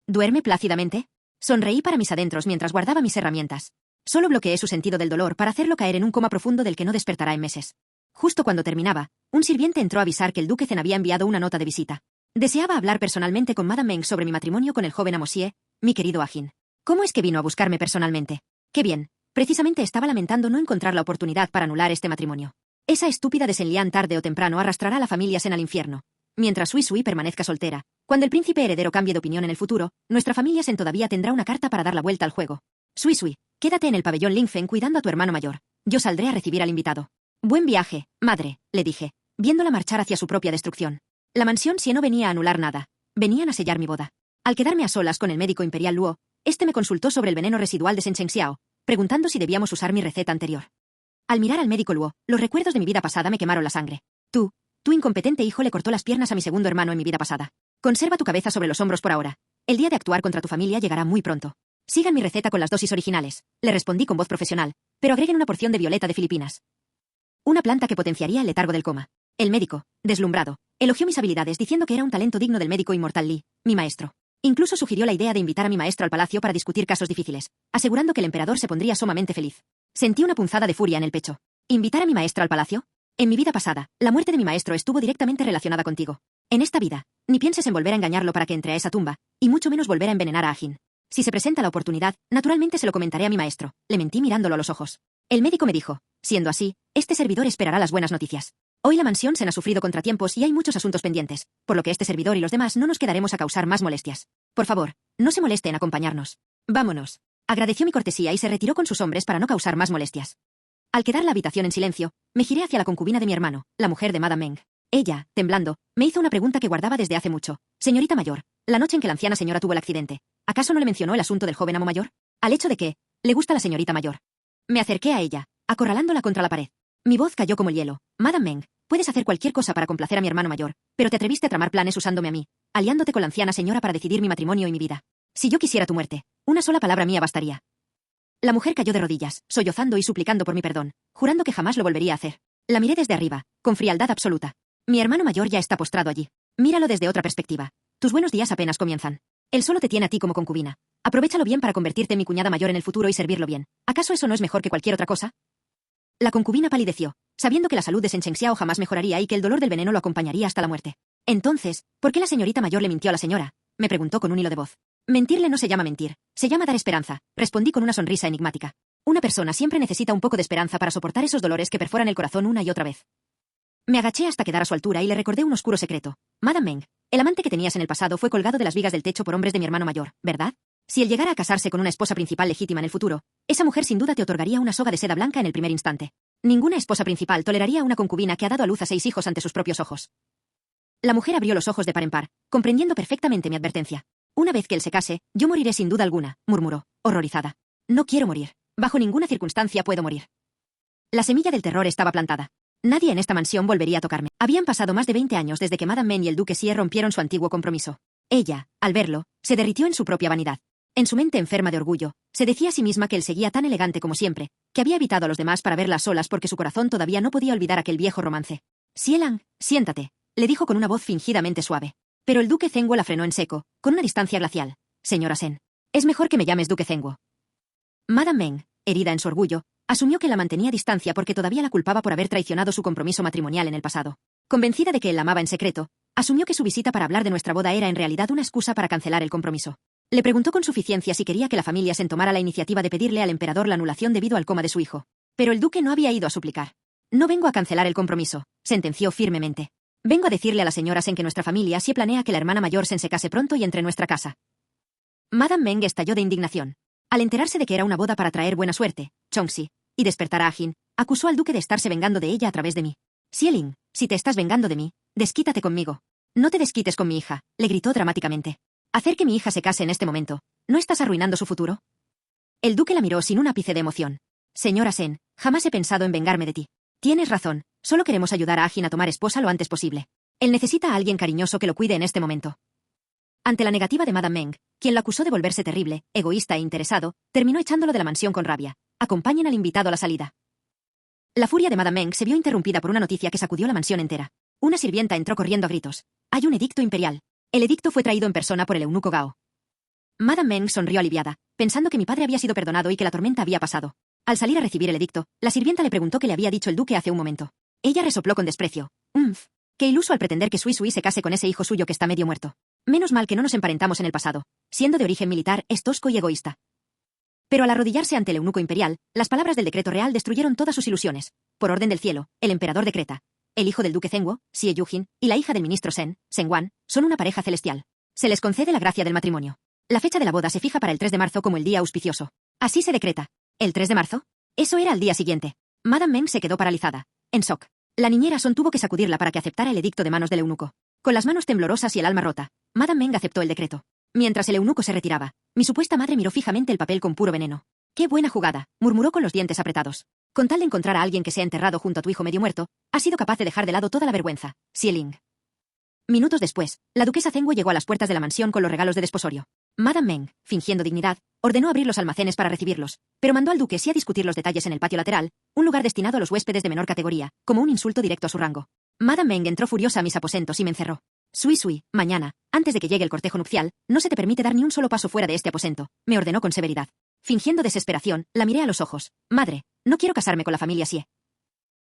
¿Duerme plácidamente? Sonreí para mis adentros mientras guardaba mis herramientas. Solo bloqueé su sentido del dolor para hacerlo caer en un coma profundo del que no despertará en meses. Justo cuando terminaba, un sirviente entró a avisar que el duque Zen había enviado una nota de visita. Deseaba hablar personalmente con Madame Meng sobre mi matrimonio con el joven amo Xie, mi querido Ajin. ¿Cómo es que vino a buscarme personalmente? Qué bien. Precisamente estaba lamentando no encontrar la oportunidad para anular este matrimonio. Esa estúpida de Shen Lian tarde o temprano arrastrará a la familia Sen al infierno. Mientras Sui Sui permanezca soltera, cuando el príncipe heredero cambie de opinión en el futuro, nuestra familia Sen todavía tendrá una carta para dar la vuelta al juego. Sui Sui, quédate en el pabellón Lingfen cuidando a tu hermano mayor. Yo saldré a recibir al invitado. Buen viaje, madre, le dije, viéndola marchar hacia su propia destrucción. La mansión Xie no venía a anular nada. Venían a sellar mi boda. Al quedarme a solas con el médico imperial Luo, este me consultó sobre el veneno residual de Shen Chengxiao, preguntando si debíamos usar mi receta anterior. Al mirar al médico Luo, los recuerdos de mi vida pasada me quemaron la sangre. Tu incompetente hijo le cortó las piernas a mi segundo hermano en mi vida pasada. Conserva tu cabeza sobre los hombros por ahora. El día de actuar contra tu familia llegará muy pronto. Sigan mi receta con las dosis originales, le respondí con voz profesional, pero agreguen una porción de violeta de Filipinas. Una planta que potenciaría el letargo del coma. El médico, deslumbrado, elogió mis habilidades diciendo que era un talento digno del médico inmortal Li, mi maestro. Incluso sugirió la idea de invitar a mi maestro al palacio para discutir casos difíciles, asegurando que el emperador se pondría sumamente feliz. Sentí una punzada de furia en el pecho. ¿Invitar a mi maestro al palacio? En mi vida pasada, la muerte de mi maestro estuvo directamente relacionada contigo. En esta vida, ni pienses en volver a engañarlo para que entre a esa tumba, y mucho menos volver a envenenar a Ajin. Si se presenta la oportunidad, naturalmente se lo comentaré a mi maestro, le mentí mirándolo a los ojos. El médico me dijo, siendo así, este servidor esperará las buenas noticias. Hoy la mansión Sen ha sufrido contratiempos y hay muchos asuntos pendientes, por lo que este servidor y los demás no nos quedaremos a causar más molestias. Por favor, no se moleste en acompañarnos. Vámonos. Agradeció mi cortesía y se retiró con sus hombres para no causar más molestias. Al quedar la habitación en silencio, me giré hacia la concubina de mi hermano, la mujer de Madame Meng. Ella, temblando, me hizo una pregunta que guardaba desde hace mucho. Señorita mayor, la noche en que la anciana señora tuvo el accidente, ¿acaso no le mencionó el asunto del joven amo mayor? Al hecho de que le gusta la señorita mayor. Me acerqué a ella, acorralándola contra la pared. Mi voz cayó como el hielo. Madame Meng, puedes hacer cualquier cosa para complacer a mi hermano mayor, pero te atreviste a tramar planes usándome a mí, aliándote con la anciana señora para decidir mi matrimonio y mi vida. Si yo quisiera tu muerte, una sola palabra mía bastaría. La mujer cayó de rodillas, sollozando y suplicando por mi perdón, jurando que jamás lo volvería a hacer. La miré desde arriba, con frialdad absoluta. Mi hermano mayor ya está postrado allí. Míralo desde otra perspectiva. Tus buenos días apenas comienzan. Él solo te tiene a ti como concubina. Aprovéchalo bien para convertirte en mi cuñada mayor en el futuro y servirlo bien. ¿Acaso eso no es mejor que cualquier otra cosa? La concubina palideció, sabiendo que la salud de Shen Chengxiao jamás mejoraría y que el dolor del veneno lo acompañaría hasta la muerte. Entonces, ¿por qué la señorita mayor le mintió a la señora? Me preguntó con un hilo de voz. Mentirle no se llama mentir, se llama dar esperanza, respondí con una sonrisa enigmática. Una persona siempre necesita un poco de esperanza para soportar esos dolores que perforan el corazón una y otra vez. Me agaché hasta quedar a su altura y le recordé un oscuro secreto. Madame Meng, el amante que tenías en el pasado fue colgado de las vigas del techo por hombres de mi hermano mayor, ¿verdad? Si él llegara a casarse con una esposa principal legítima en el futuro, esa mujer sin duda te otorgaría una soga de seda blanca en el primer instante. Ninguna esposa principal toleraría a una concubina que ha dado a luz a 6 hijos ante sus propios ojos. La mujer abrió los ojos de par en par, comprendiendo perfectamente mi advertencia. Una vez que él se case, yo moriré sin duda alguna, murmuró, horrorizada. No quiero morir. Bajo ninguna circunstancia puedo morir. La semilla del terror estaba plantada. Nadie en esta mansión volvería a tocarme. Habían pasado más de 20 años desde que Madame Meng y el duque Xie rompieron su antiguo compromiso. Ella, al verlo, se derritió en su propia vanidad. En su mente enferma de orgullo, se decía a sí misma que él seguía tan elegante como siempre, que había evitado a los demás para verlas solas porque su corazón todavía no podía olvidar aquel viejo romance. Xielang, siéntate, le dijo con una voz fingidamente suave. Pero el duque Zhenguo la frenó en seco, con una distancia glacial. Señora Shen, es mejor que me llames duque Zhenguo. Madame Meng, herida en su orgullo, asumió que la mantenía a distancia porque todavía la culpaba por haber traicionado su compromiso matrimonial en el pasado. Convencida de que él la amaba en secreto, asumió que su visita para hablar de nuestra boda era en realidad una excusa para cancelar el compromiso. Le preguntó con suficiencia si quería que la familia Shen tomara la iniciativa de pedirle al emperador la anulación debido al coma de su hijo. Pero el duque no había ido a suplicar. No vengo a cancelar el compromiso, sentenció firmemente. Vengo a decirle a la señora Shen que nuestra familia sí planea que la hermana mayor Shen se case pronto y entre en nuestra casa. Madame Meng estalló de indignación. Al enterarse de que era una boda para traer buena suerte, Chongxi, y despertar a Ajin, acusó al duque de estarse vengando de ella a través de mí. Xieling, si te estás vengando de mí, desquítate conmigo. No te desquites con mi hija, le gritó dramáticamente. Hacer que mi hija se case en este momento, ¿no estás arruinando su futuro? El duque la miró sin un ápice de emoción. Señora Shen, jamás he pensado en vengarme de ti. Tienes razón, solo queremos ayudar a Ajin a tomar esposa lo antes posible. Él necesita a alguien cariñoso que lo cuide en este momento. Ante la negativa de Madame Meng, quien lo acusó de volverse terrible, egoísta e interesado, terminó echándolo de la mansión con rabia. Acompañen al invitado a la salida. La furia de Madame Meng se vio interrumpida por una noticia que sacudió la mansión entera. Una sirvienta entró corriendo a gritos. Hay un edicto imperial. El edicto fue traído en persona por el eunuco Gao. Madame Meng sonrió aliviada, pensando que mi padre había sido perdonado y que la tormenta había pasado. Al salir a recibir el edicto, la sirvienta le preguntó qué le había dicho el duque hace un momento. Ella resopló con desprecio. Qué iluso al pretender que Sui Sui se case con ese hijo suyo que está medio muerto. Menos mal que no nos emparentamos en el pasado. Siendo de origen militar, es tosco y egoísta. Pero al arrodillarse ante el eunuco imperial, las palabras del decreto real destruyeron todas sus ilusiones. Por orden del cielo, el emperador decreta. El hijo del duque Zhenguo, Xie Yujin, y la hija del ministro Shen Wan, son una pareja celestial. Se les concede la gracia del matrimonio. La fecha de la boda se fija para el 3 de marzo como el día auspicioso. Así se decreta. ¿El 3 de marzo? Eso era al día siguiente. Madame Meng se quedó paralizada. En shock. La niñera Son tuvo que sacudirla para que aceptara el edicto de manos del eunuco. Con las manos temblorosas y el alma rota, Madame Meng aceptó el decreto. Mientras el eunuco se retiraba, mi supuesta madre miró fijamente el papel con puro veneno. ¡Qué buena jugada!, murmuró con los dientes apretados. Con tal de encontrar a alguien que sea enterrado junto a tu hijo medio muerto, has sido capaz de dejar de lado toda la vergüenza, Xieling. Minutos después, la duquesa Zhenguo llegó a las puertas de la mansión con los regalos de desposorio. Madame Meng, fingiendo dignidad, ordenó abrir los almacenes para recibirlos, pero mandó al duque sí a discutir los detalles en el patio lateral, un lugar destinado a los huéspedes de menor categoría, como un insulto directo a su rango. Madame Meng entró furiosa a mis aposentos y me encerró. Sui Sui, mañana, antes de que llegue el cortejo nupcial, no se te permite dar ni un solo paso fuera de este aposento, me ordenó con severidad. Fingiendo desesperación, la miré a los ojos. Madre, no quiero casarme con la familia Xie.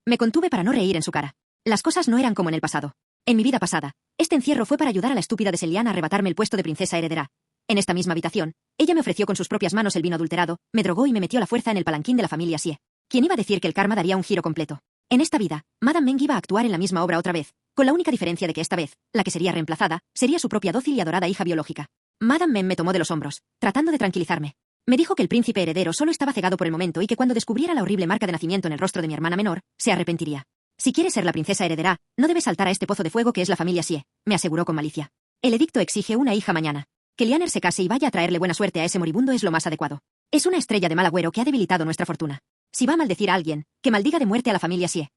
Me contuve para no reír en su cara. Las cosas no eran como en el pasado. En mi vida pasada, este encierro fue para ayudar a la estúpida de Selian a arrebatarme el puesto de princesa heredera. En esta misma habitación, ella me ofreció con sus propias manos el vino adulterado, me drogó y me metió a la fuerza en el palanquín de la familia Xie. ¿Quién iba a decir que el karma daría un giro completo? En esta vida, Madame Meng iba a actuar en la misma obra otra vez, con la única diferencia de que esta vez, la que sería reemplazada, sería su propia dócil y adorada hija biológica. Madame Meng me tomó de los hombros, tratando de tranquilizarme. Me dijo que el príncipe heredero solo estaba cegado por el momento y que cuando descubriera la horrible marca de nacimiento en el rostro de mi hermana menor, se arrepentiría. Si quieres ser la princesa heredera, no debes saltar a este pozo de fuego que es la familia Xie, me aseguró con malicia. El edicto exige una hija mañana. Que Lianer se case y vaya a traerle buena suerte a ese moribundo es lo más adecuado. Es una estrella de mal agüero que ha debilitado nuestra fortuna. Si va a maldecir a alguien, que maldiga de muerte a la familia Xie.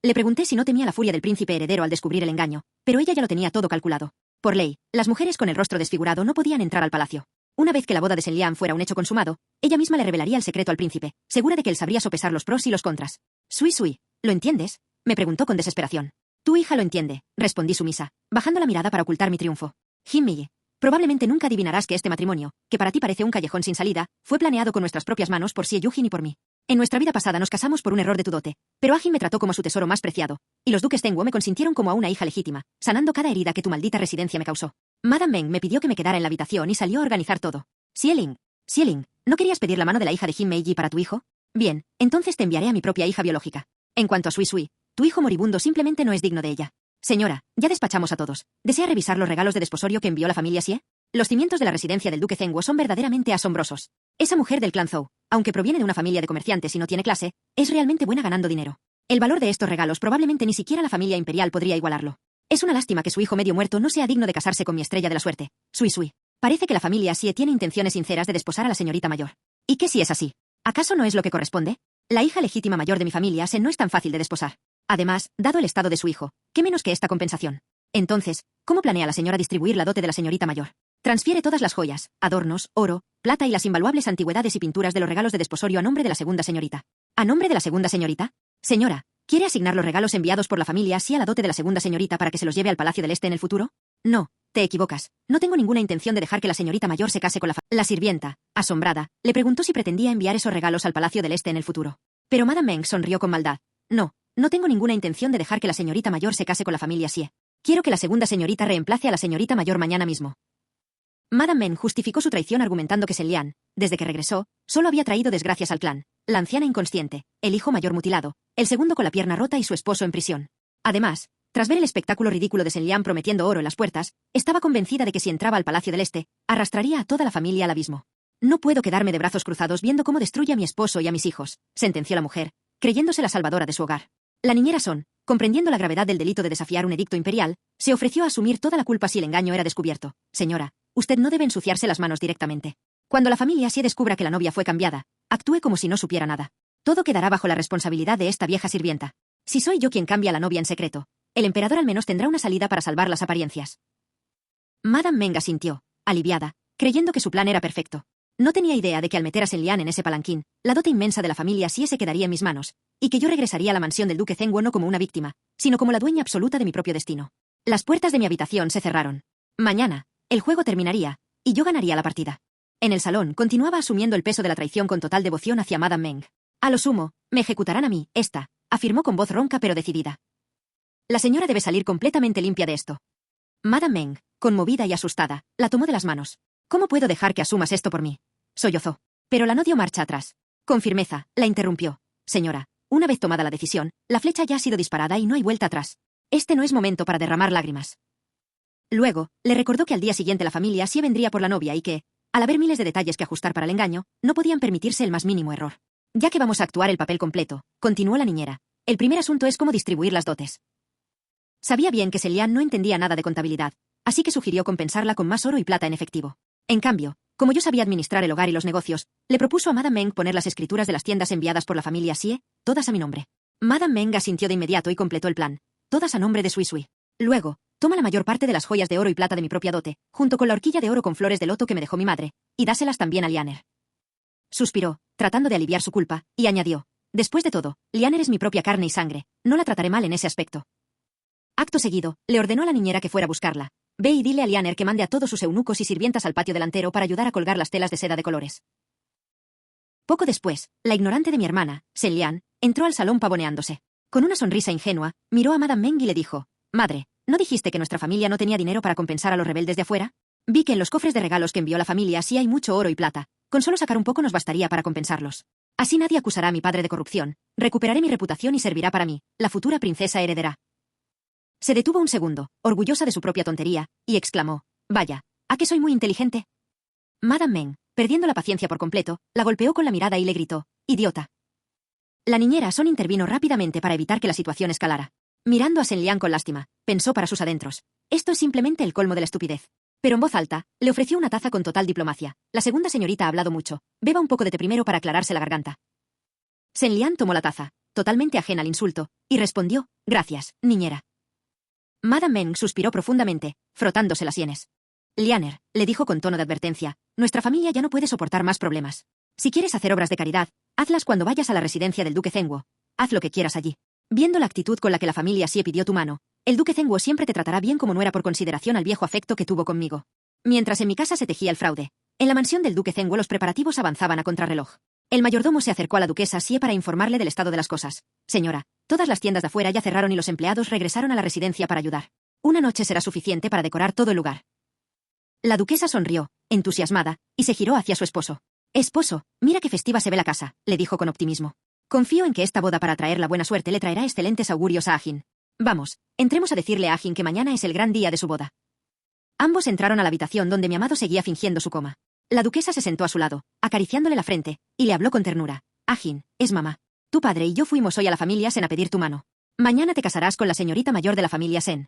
Le pregunté si no temía la furia del príncipe heredero al descubrir el engaño, pero ella ya lo tenía todo calculado. Por ley, las mujeres con el rostro desfigurado no podían entrar al palacio. Una vez que la boda de Shen Lian fuera un hecho consumado, ella misma le revelaría el secreto al príncipe, segura de que él sabría sopesar los pros y los contras. Sui Sui, ¿lo entiendes?, me preguntó con desesperación. Tu hija lo entiende, respondí sumisa, bajando la mirada para ocultar mi triunfo. Jin Mei, probablemente nunca adivinarás que este matrimonio, que para ti parece un callejón sin salida, fue planeado con nuestras propias manos por Xie Yujin y por mí. En nuestra vida pasada nos casamos por un error de tu dote, pero Ajin me trató como su tesoro más preciado, y los duques Zhenguo me consintieron como a una hija legítima, sanando cada herida que tu maldita residencia me causó. Madame Meng me pidió que me quedara en la habitación y salió a organizar todo. Xieling, ¿no querías pedir la mano de la hija de Jin Meiji para tu hijo? Bien, entonces te enviaré a mi propia hija biológica. En cuanto a Sui Sui, tu hijo moribundo simplemente no es digno de ella. Señora, ya despachamos a todos. ¿Desea revisar los regalos de desposorio que envió la familia Xie? Los cimientos de la residencia del duque Zhenguo son verdaderamente asombrosos. Esa mujer del clan Zhou, aunque proviene de una familia de comerciantes y no tiene clase, es realmente buena ganando dinero. El valor de estos regalos probablemente ni siquiera la familia imperial podría igualarlo. Es una lástima que su hijo medio muerto no sea digno de casarse con mi estrella de la suerte, Sui Sui. Parece que la familia Xie tiene intenciones sinceras de desposar a la señorita mayor. ¿Y qué si es así? ¿Acaso no es lo que corresponde? La hija legítima mayor de mi familia Se no es tan fácil de desposar. Además, dado el estado de su hijo, ¿qué menos que esta compensación? Entonces, ¿cómo planea la señora distribuir la dote de la señorita mayor? Transfiere todas las joyas, adornos, oro, plata y las invaluables antigüedades y pinturas de los regalos de desposorio a nombre de la segunda señorita. ¿A nombre de la segunda señorita? Señora, ¿quiere asignar los regalos enviados por la familia Xie a la dote de la segunda señorita para que se los lleve al Palacio del Este en el futuro? No, te equivocas. No tengo ninguna intención de dejar que la señorita mayor se case con La sirvienta, asombrada, le preguntó si pretendía enviar esos regalos al Palacio del Este en el futuro. Pero Madame Meng sonrió con maldad. No, no tengo ninguna intención de dejar que la señorita mayor se case con la familia Xie. Quiero que la segunda señorita reemplace a la señorita mayor mañana mismo. Madame Meng justificó su traición argumentando que Shen Lian, desde que regresó, solo había traído desgracias al clan. La anciana inconsciente, el hijo mayor mutilado, el segundo con la pierna rota y su esposo en prisión. Además, tras ver el espectáculo ridículo de Shen Lian prometiendo oro en las puertas, estaba convencida de que si entraba al Palacio del Este, arrastraría a toda la familia al abismo. No puedo quedarme de brazos cruzados viendo cómo destruye a mi esposo y a mis hijos, sentenció la mujer, creyéndose la salvadora de su hogar. La niñera Son, comprendiendo la gravedad del delito de desafiar un edicto imperial, se ofreció a asumir toda la culpa si el engaño era descubierto. Señora, usted no debe ensuciarse las manos directamente. Cuando la familia Xie descubra que la novia fue cambiada, actúe como si no supiera nada. Todo quedará bajo la responsabilidad de esta vieja sirvienta. Si soy yo quien cambia a la novia en secreto, el emperador al menos tendrá una salida para salvar las apariencias. Madame Meng asintió, aliviada, creyendo que su plan era perfecto. No tenía idea de que al meter a Shen Lian en ese palanquín, la dote inmensa de la familia Xie se quedaría en mis manos, y que yo regresaría a la mansión del duque Zhenguo no como una víctima, sino como la dueña absoluta de mi propio destino. Las puertas de mi habitación se cerraron. Mañana, el juego terminaría, y yo ganaría la partida. En el salón continuaba asumiendo el peso de la traición con total devoción hacia Madame Meng. A lo sumo, me ejecutarán a mí, afirmó con voz ronca pero decidida. La señora debe salir completamente limpia de esto. Madame Meng, conmovida y asustada, la tomó de las manos. ¿Cómo puedo dejar que asumas esto por mí? Sollozó. Pero la no dio marcha atrás. Con firmeza, la interrumpió. Señora, una vez tomada la decisión, la flecha ya ha sido disparada y no hay vuelta atrás. Este no es momento para derramar lágrimas. Luego, le recordó que al día siguiente la familia sí vendría por la novia y que, al haber miles de detalles que ajustar para el engaño, no podían permitirse el más mínimo error. Ya que vamos a actuar el papel completo, continuó la niñera, el primer asunto es cómo distribuir las dotes. Sabía bien que Shen Lian no entendía nada de contabilidad, así que sugirió compensarla con más oro y plata en efectivo. En cambio, como yo sabía administrar el hogar y los negocios, le propuso a Madame Meng poner las escrituras de las tiendas enviadas por la familia Xie, todas a mi nombre. Madame Meng asintió de inmediato y completó el plan, todas a nombre de Sui Sui. Luego, toma la mayor parte de las joyas de oro y plata de mi propia dote, junto con la horquilla de oro con flores de loto que me dejó mi madre, y dáselas también a Lianer. Suspiró, tratando de aliviar su culpa, y añadió, después de todo, Lianer es mi propia carne y sangre, no la trataré mal en ese aspecto. Acto seguido, le ordenó a la niñera que fuera a buscarla. Ve y dile a Lianer que mande a todos sus eunucos y sirvientas al patio delantero para ayudar a colgar las telas de seda de colores. Poco después, la ignorante de mi hermana, Shen Lian, entró al salón pavoneándose. Con una sonrisa ingenua, miró a Madame Meng y le dijo, «Madre, ¿no dijiste que nuestra familia no tenía dinero para compensar a los rebeldes de afuera? Vi que en los cofres de regalos que envió la familia sí hay mucho oro y plata. Con solo sacar un poco nos bastaría para compensarlos. Así nadie acusará a mi padre de corrupción. Recuperaré mi reputación y servirá para mí, la futura princesa heredera». Se detuvo un segundo, orgullosa de su propia tontería, y exclamó, «Vaya, ¿a que soy muy inteligente?» Madame Meng, perdiendo la paciencia por completo, la golpeó con la mirada y le gritó, «¡Idiota!». La niñera Son intervino rápidamente para evitar que la situación escalara. Mirando a Shen Lian con lástima, pensó para sus adentros, «Esto es simplemente el colmo de la estupidez». Pero en voz alta, le ofreció una taza con total diplomacia. «La segunda señorita ha hablado mucho. Beba un poco de té primero para aclararse la garganta». Shen Lian tomó la taza, totalmente ajena al insulto, y respondió, «Gracias, niñera». Madame Meng suspiró profundamente, frotándose las sienes. «Lianer», le dijo con tono de advertencia, «nuestra familia ya no puede soportar más problemas. Si quieres hacer obras de caridad, hazlas cuando vayas a la residencia del duque Zhenguo. Haz lo que quieras allí. Viendo la actitud con la que la familia Xie pidió tu mano, el duque Zhenguo siempre te tratará bien como nuera por consideración al viejo afecto que tuvo conmigo». Mientras en mi casa se tejía el fraude, en la mansión del duque Zhenguo los preparativos avanzaban a contrarreloj. El mayordomo se acercó a la duquesa Xie para informarle del estado de las cosas. «Señora, todas las tiendas de afuera ya cerraron y los empleados regresaron a la residencia para ayudar. Una noche será suficiente para decorar todo el lugar». La duquesa sonrió, entusiasmada, y se giró hacia su esposo. «Esposo, mira qué festiva se ve la casa», le dijo con optimismo. «Confío en que esta boda para traer la buena suerte le traerá excelentes augurios a Ajin. Vamos, entremos a decirle a Ajin que mañana es el gran día de su boda». Ambos entraron a la habitación donde mi amado seguía fingiendo su coma. La duquesa se sentó a su lado, acariciándole la frente, y le habló con ternura. Agin, es mamá. Tu padre y yo fuimos hoy a la familia Sen a pedir tu mano. Mañana te casarás con la señorita mayor de la familia Sen.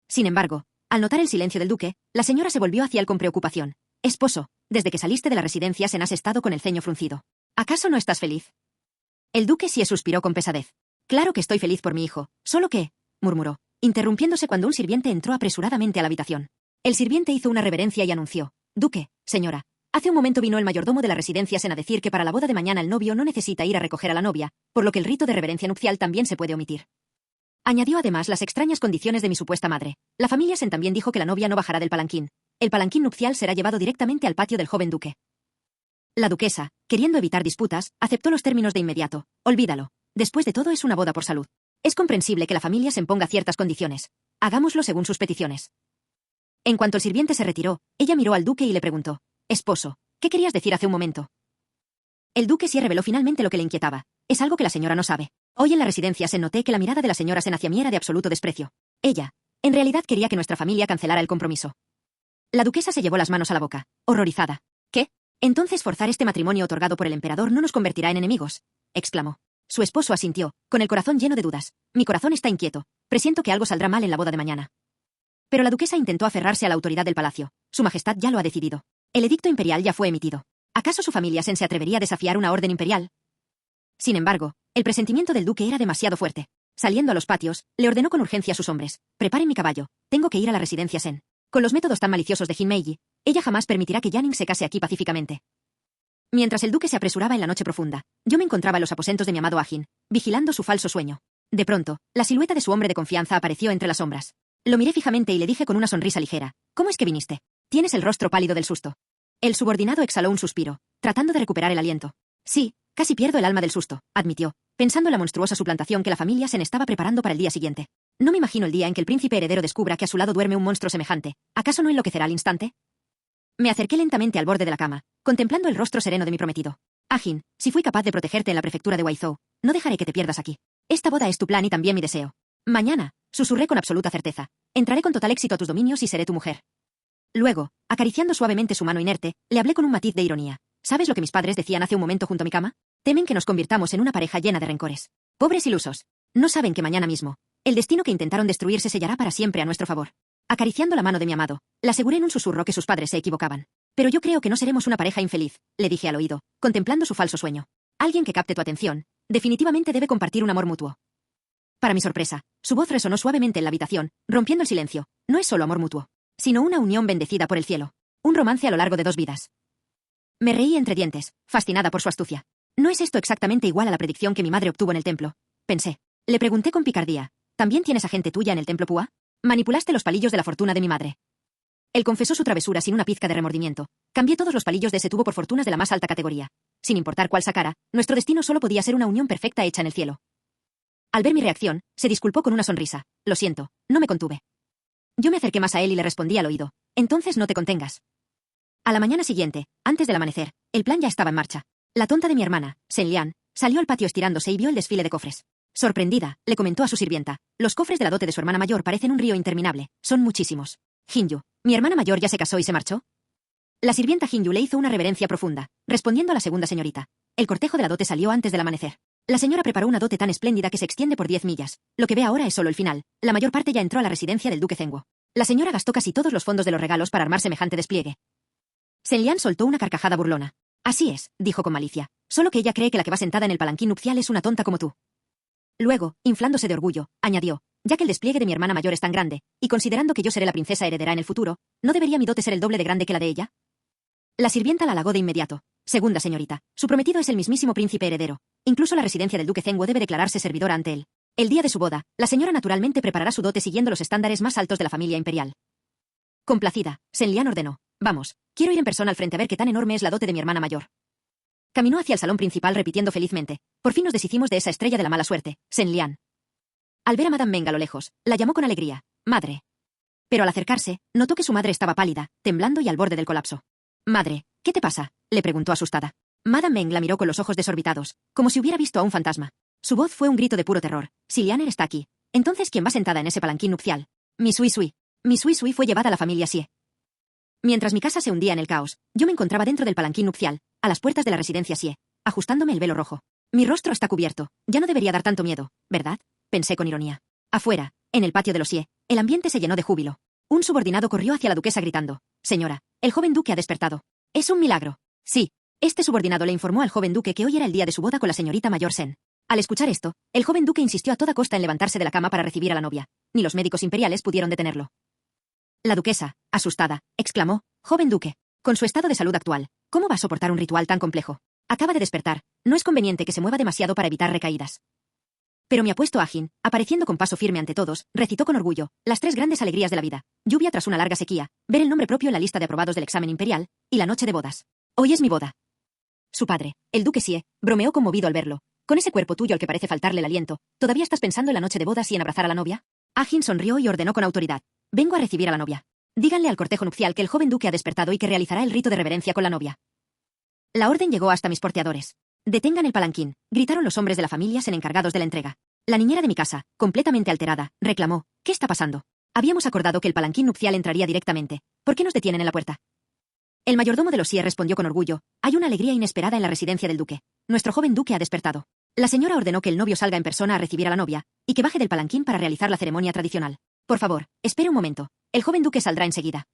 Sin embargo, al notar el silencio del duque, la señora se volvió hacia él con preocupación. Esposo, desde que saliste de la residencia Sen has estado con el ceño fruncido. ¿Acaso no estás feliz? El duque sí suspiró con pesadez. Claro que estoy feliz por mi hijo, solo que, murmuró, interrumpiéndose cuando un sirviente entró apresuradamente a la habitación. El sirviente hizo una reverencia y anunció: Duque, señora, hace un momento vino el mayordomo de la residencia Sen a decir que para la boda de mañana el novio no necesita ir a recoger a la novia, por lo que el rito de reverencia nupcial también se puede omitir. Añadió además las extrañas condiciones de mi supuesta madre. La familia Sen también dijo que la novia no bajará del palanquín. El palanquín nupcial será llevado directamente al patio del joven duque. La duquesa, queriendo evitar disputas, aceptó los términos de inmediato. Olvídalo. Después de todo es una boda por salud. Es comprensible que la familia Sen ponga ciertas condiciones. Hagámoslo según sus peticiones. En cuanto el sirviente se retiró, ella miró al duque y le preguntó: Esposo, ¿qué querías decir hace un momento? El duque sí reveló finalmente lo que le inquietaba. Es algo que la señora no sabe. Hoy en la residencia Sen noté que la mirada de la señora Sen hacia mí era de absoluto desprecio. Ella, en realidad quería que nuestra familia cancelara el compromiso. La duquesa se llevó las manos a la boca, horrorizada. ¿Qué? Entonces forzar este matrimonio otorgado por el emperador no nos convertirá en enemigos, exclamó. Su esposo asintió, con el corazón lleno de dudas. Mi corazón está inquieto. Presiento que algo saldrá mal en la boda de mañana. Pero la duquesa intentó aferrarse a la autoridad del palacio. Su majestad ya lo ha decidido. El edicto imperial ya fue emitido. ¿Acaso su familia Sen se atrevería a desafiar una orden imperial? Sin embargo, el presentimiento del duque era demasiado fuerte. Saliendo a los patios, le ordenó con urgencia a sus hombres: preparen mi caballo. Tengo que ir a la residencia Sen. Con los métodos tan maliciosos de Jin Meiji, ella jamás permitirá que Yanning se case aquí pacíficamente. Mientras el duque se apresuraba en la noche profunda, yo me encontraba en los aposentos de mi amado Agin, vigilando su falso sueño. De pronto, la silueta de su hombre de confianza apareció entre las sombras. Lo miré fijamente y le dije con una sonrisa ligera: ¿Cómo es que viniste? Tienes el rostro pálido del susto. El subordinado exhaló un suspiro, tratando de recuperar el aliento. Sí, casi pierdo el alma del susto, admitió, pensando en la monstruosa suplantación que la familia Sen estaba preparando para el día siguiente. No me imagino el día en que el príncipe heredero descubra que a su lado duerme un monstruo semejante. ¿Acaso no enloquecerá al instante? Me acerqué lentamente al borde de la cama, contemplando el rostro sereno de mi prometido. Agin, si fui capaz de protegerte en la prefectura de Waizhou, no dejaré que te pierdas aquí. Esta boda es tu plan y también mi deseo. Mañana, susurré con absoluta certeza, entraré con total éxito a tus dominios y seré tu mujer. Luego, acariciando suavemente su mano inerte, le hablé con un matiz de ironía. ¿Sabes lo que mis padres decían hace un momento junto a mi cama? Temen que nos convirtamos en una pareja llena de rencores. Pobres ilusos. No saben que mañana mismo, el destino que intentaron destruir se sellará para siempre a nuestro favor. Acariciando la mano de mi amado, le aseguré en un susurro que sus padres se equivocaban. Pero yo creo que no seremos una pareja infeliz, le dije al oído, contemplando su falso sueño. Alguien que capte tu atención, definitivamente debe compartir un amor mutuo. Para mi sorpresa, su voz resonó suavemente en la habitación, rompiendo el silencio. No es solo amor mutuo, sino una unión bendecida por el cielo. Un romance a lo largo de 2 vidas. Me reí entre dientes, fascinada por su astucia. ¿No es esto exactamente igual a la predicción que mi madre obtuvo en el templo? Pensé. Le pregunté con picardía: ¿también tienes a gente tuya en el templo Púa? Manipulaste los palillos de la fortuna de mi madre. Él confesó su travesura sin una pizca de remordimiento. Cambié todos los palillos de ese tubo por fortunas de la más alta categoría. Sin importar cuál sacara, nuestro destino solo podía ser una unión perfecta hecha en el cielo. Al ver mi reacción, se disculpó con una sonrisa. Lo siento, no me contuve. Yo me acerqué más a él y le respondí al oído: entonces no te contengas. A la mañana siguiente, antes del amanecer, el plan ya estaba en marcha. La tonta de mi hermana, Sen Lian, salió al patio estirándose y vio el desfile de cofres. Sorprendida, le comentó a su sirvienta: los cofres de la dote de su hermana mayor parecen un río interminable, son muchísimos. Jinyu, ¿mi hermana mayor ya se casó y se marchó? La sirvienta Jinyu le hizo una reverencia profunda, respondiendo a la segunda señorita. El cortejo de la dote salió antes del amanecer. La señora preparó una dote tan espléndida que se extiende por 10 millas. Lo que ve ahora es solo el final. La mayor parte ya entró a la residencia del duque Zhenguo. La señora gastó casi todos los fondos de los regalos para armar semejante despliegue. Sen Lian soltó una carcajada burlona. Así es, dijo con malicia. Solo que ella cree que la que va sentada en el palanquín nupcial es una tonta como tú. Luego, inflándose de orgullo, añadió: ya que el despliegue de mi hermana mayor es tan grande, y considerando que yo seré la princesa heredera en el futuro, ¿no debería mi dote ser el doble de grande que la de ella? La sirvienta la halagó de inmediato. Segunda señorita, su prometido es el mismísimo príncipe heredero. Incluso la residencia del duque Zhenguo debe declararse servidora ante él. El día de su boda, la señora naturalmente preparará su dote siguiendo los estándares más altos de la familia imperial. Complacida, Sen Lian ordenó: vamos, quiero ir en persona al frente a ver qué tan enorme es la dote de mi hermana mayor. Caminó hacia el salón principal repitiendo felizmente: por fin nos deshicimos de esa estrella de la mala suerte, Sen Lian. Al ver a Madame Meng a lo lejos, la llamó con alegría: madre. Pero al acercarse, notó que su madre estaba pálida, temblando y al borde del colapso. Madre, ¿qué te pasa?, le preguntó asustada. Madame Meng la miró con los ojos desorbitados, como si hubiera visto a un fantasma. Su voz fue un grito de puro terror. Si Lianer está aquí, entonces ¿quién va sentada en ese palanquín nupcial? Mi Sui Sui. Mi Sui Sui fue llevada a la familia Xie. Mientras mi casa se hundía en el caos, yo me encontraba dentro del palanquín nupcial, a las puertas de la residencia Xie, ajustándome el velo rojo. Mi rostro está cubierto, ya no debería dar tanto miedo, ¿verdad? Pensé con ironía. Afuera, en el patio de los Xie, el ambiente se llenó de júbilo. Un subordinado corrió hacia la duquesa gritando: «Señora, el joven duque ha despertado. Es un milagro». Sí. Este subordinado le informó al joven duque que hoy era el día de su boda con la señorita mayor Sen. Al escuchar esto, el joven duque insistió a toda costa en levantarse de la cama para recibir a la novia. Ni los médicos imperiales pudieron detenerlo. La duquesa, asustada, exclamó: «Joven duque, con su estado de salud actual, ¿cómo va a soportar un ritual tan complejo? Acaba de despertar, no es conveniente que se mueva demasiado para evitar recaídas». Pero mi apuesto Ajin, apareciendo con paso firme ante todos, recitó con orgullo las 3 grandes alegrías de la vida: lluvia tras una larga sequía, ver el nombre propio en la lista de aprobados del examen imperial, y la noche de bodas. Hoy es mi boda. Su padre, el duque Xie, bromeó conmovido al verlo. «Con ese cuerpo tuyo al que parece faltarle el aliento, ¿todavía estás pensando en la noche de bodas y en abrazar a la novia?» Ajin sonrió y ordenó con autoridad: «Vengo a recibir a la novia. Díganle al cortejo nupcial que el joven duque ha despertado y que realizará el rito de reverencia con la novia». La orden llegó hasta mis porteadores. «Detengan el palanquín», gritaron los hombres de la familia Sen encargados de la entrega. La niñera de mi casa, completamente alterada, reclamó: «¿Qué está pasando? Habíamos acordado que el palanquín nupcial entraría directamente. ¿Por qué nos detienen en la puerta?» El mayordomo de los Xie respondió con orgullo: «Hay una alegría inesperada en la residencia del duque. Nuestro joven duque ha despertado. La señora ordenó que el novio salga en persona a recibir a la novia, y que baje del palanquín para realizar la ceremonia tradicional. Por favor, espere un momento. El joven duque saldrá enseguida».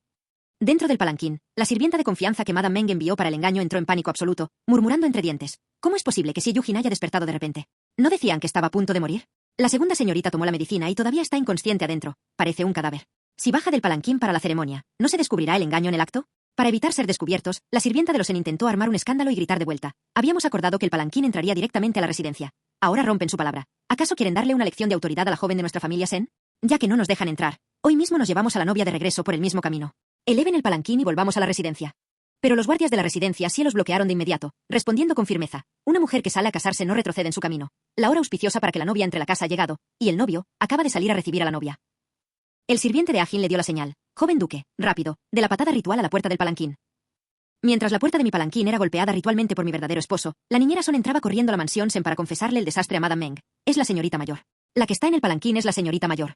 Dentro del palanquín, la sirvienta de confianza que Madame Meng envió para el engaño entró en pánico absoluto, murmurando entre dientes: «¿Cómo es posible que Xie Yujin haya despertado de repente? ¿No decían que estaba a punto de morir?» La segunda señorita tomó la medicina y todavía está inconsciente adentro. Parece un cadáver. Si baja del palanquín para la ceremonia, ¿no se descubrirá el engaño en el acto? Para evitar ser descubiertos, la sirvienta de los Sen intentó armar un escándalo y gritar de vuelta: «Habíamos acordado que el palanquín entraría directamente a la residencia. Ahora rompen su palabra. ¿Acaso quieren darle una lección de autoridad a la joven de nuestra familia Sen? Ya que no nos dejan entrar, hoy mismo nos llevamos a la novia de regreso por el mismo camino. Eleven el palanquín y volvamos a la residencia». Pero los guardias de la residencia sí los bloquearon de inmediato, respondiendo con firmeza: «Una mujer que sale a casarse no retrocede en su camino. La hora auspiciosa para que la novia entre a la casa ha llegado, y el novio acaba de salir a recibir a la novia». El sirviente de Ajin le dio la señal: «Joven duque, rápido, de la patada ritual a la puerta del palanquín». Mientras la puerta de mi palanquín era golpeada ritualmente por mi verdadero esposo, la niñera Son entraba corriendo a la mansión Sen para confesarle el desastre a Madame Meng. «Es la señorita mayor. La que está en el palanquín es la señorita mayor».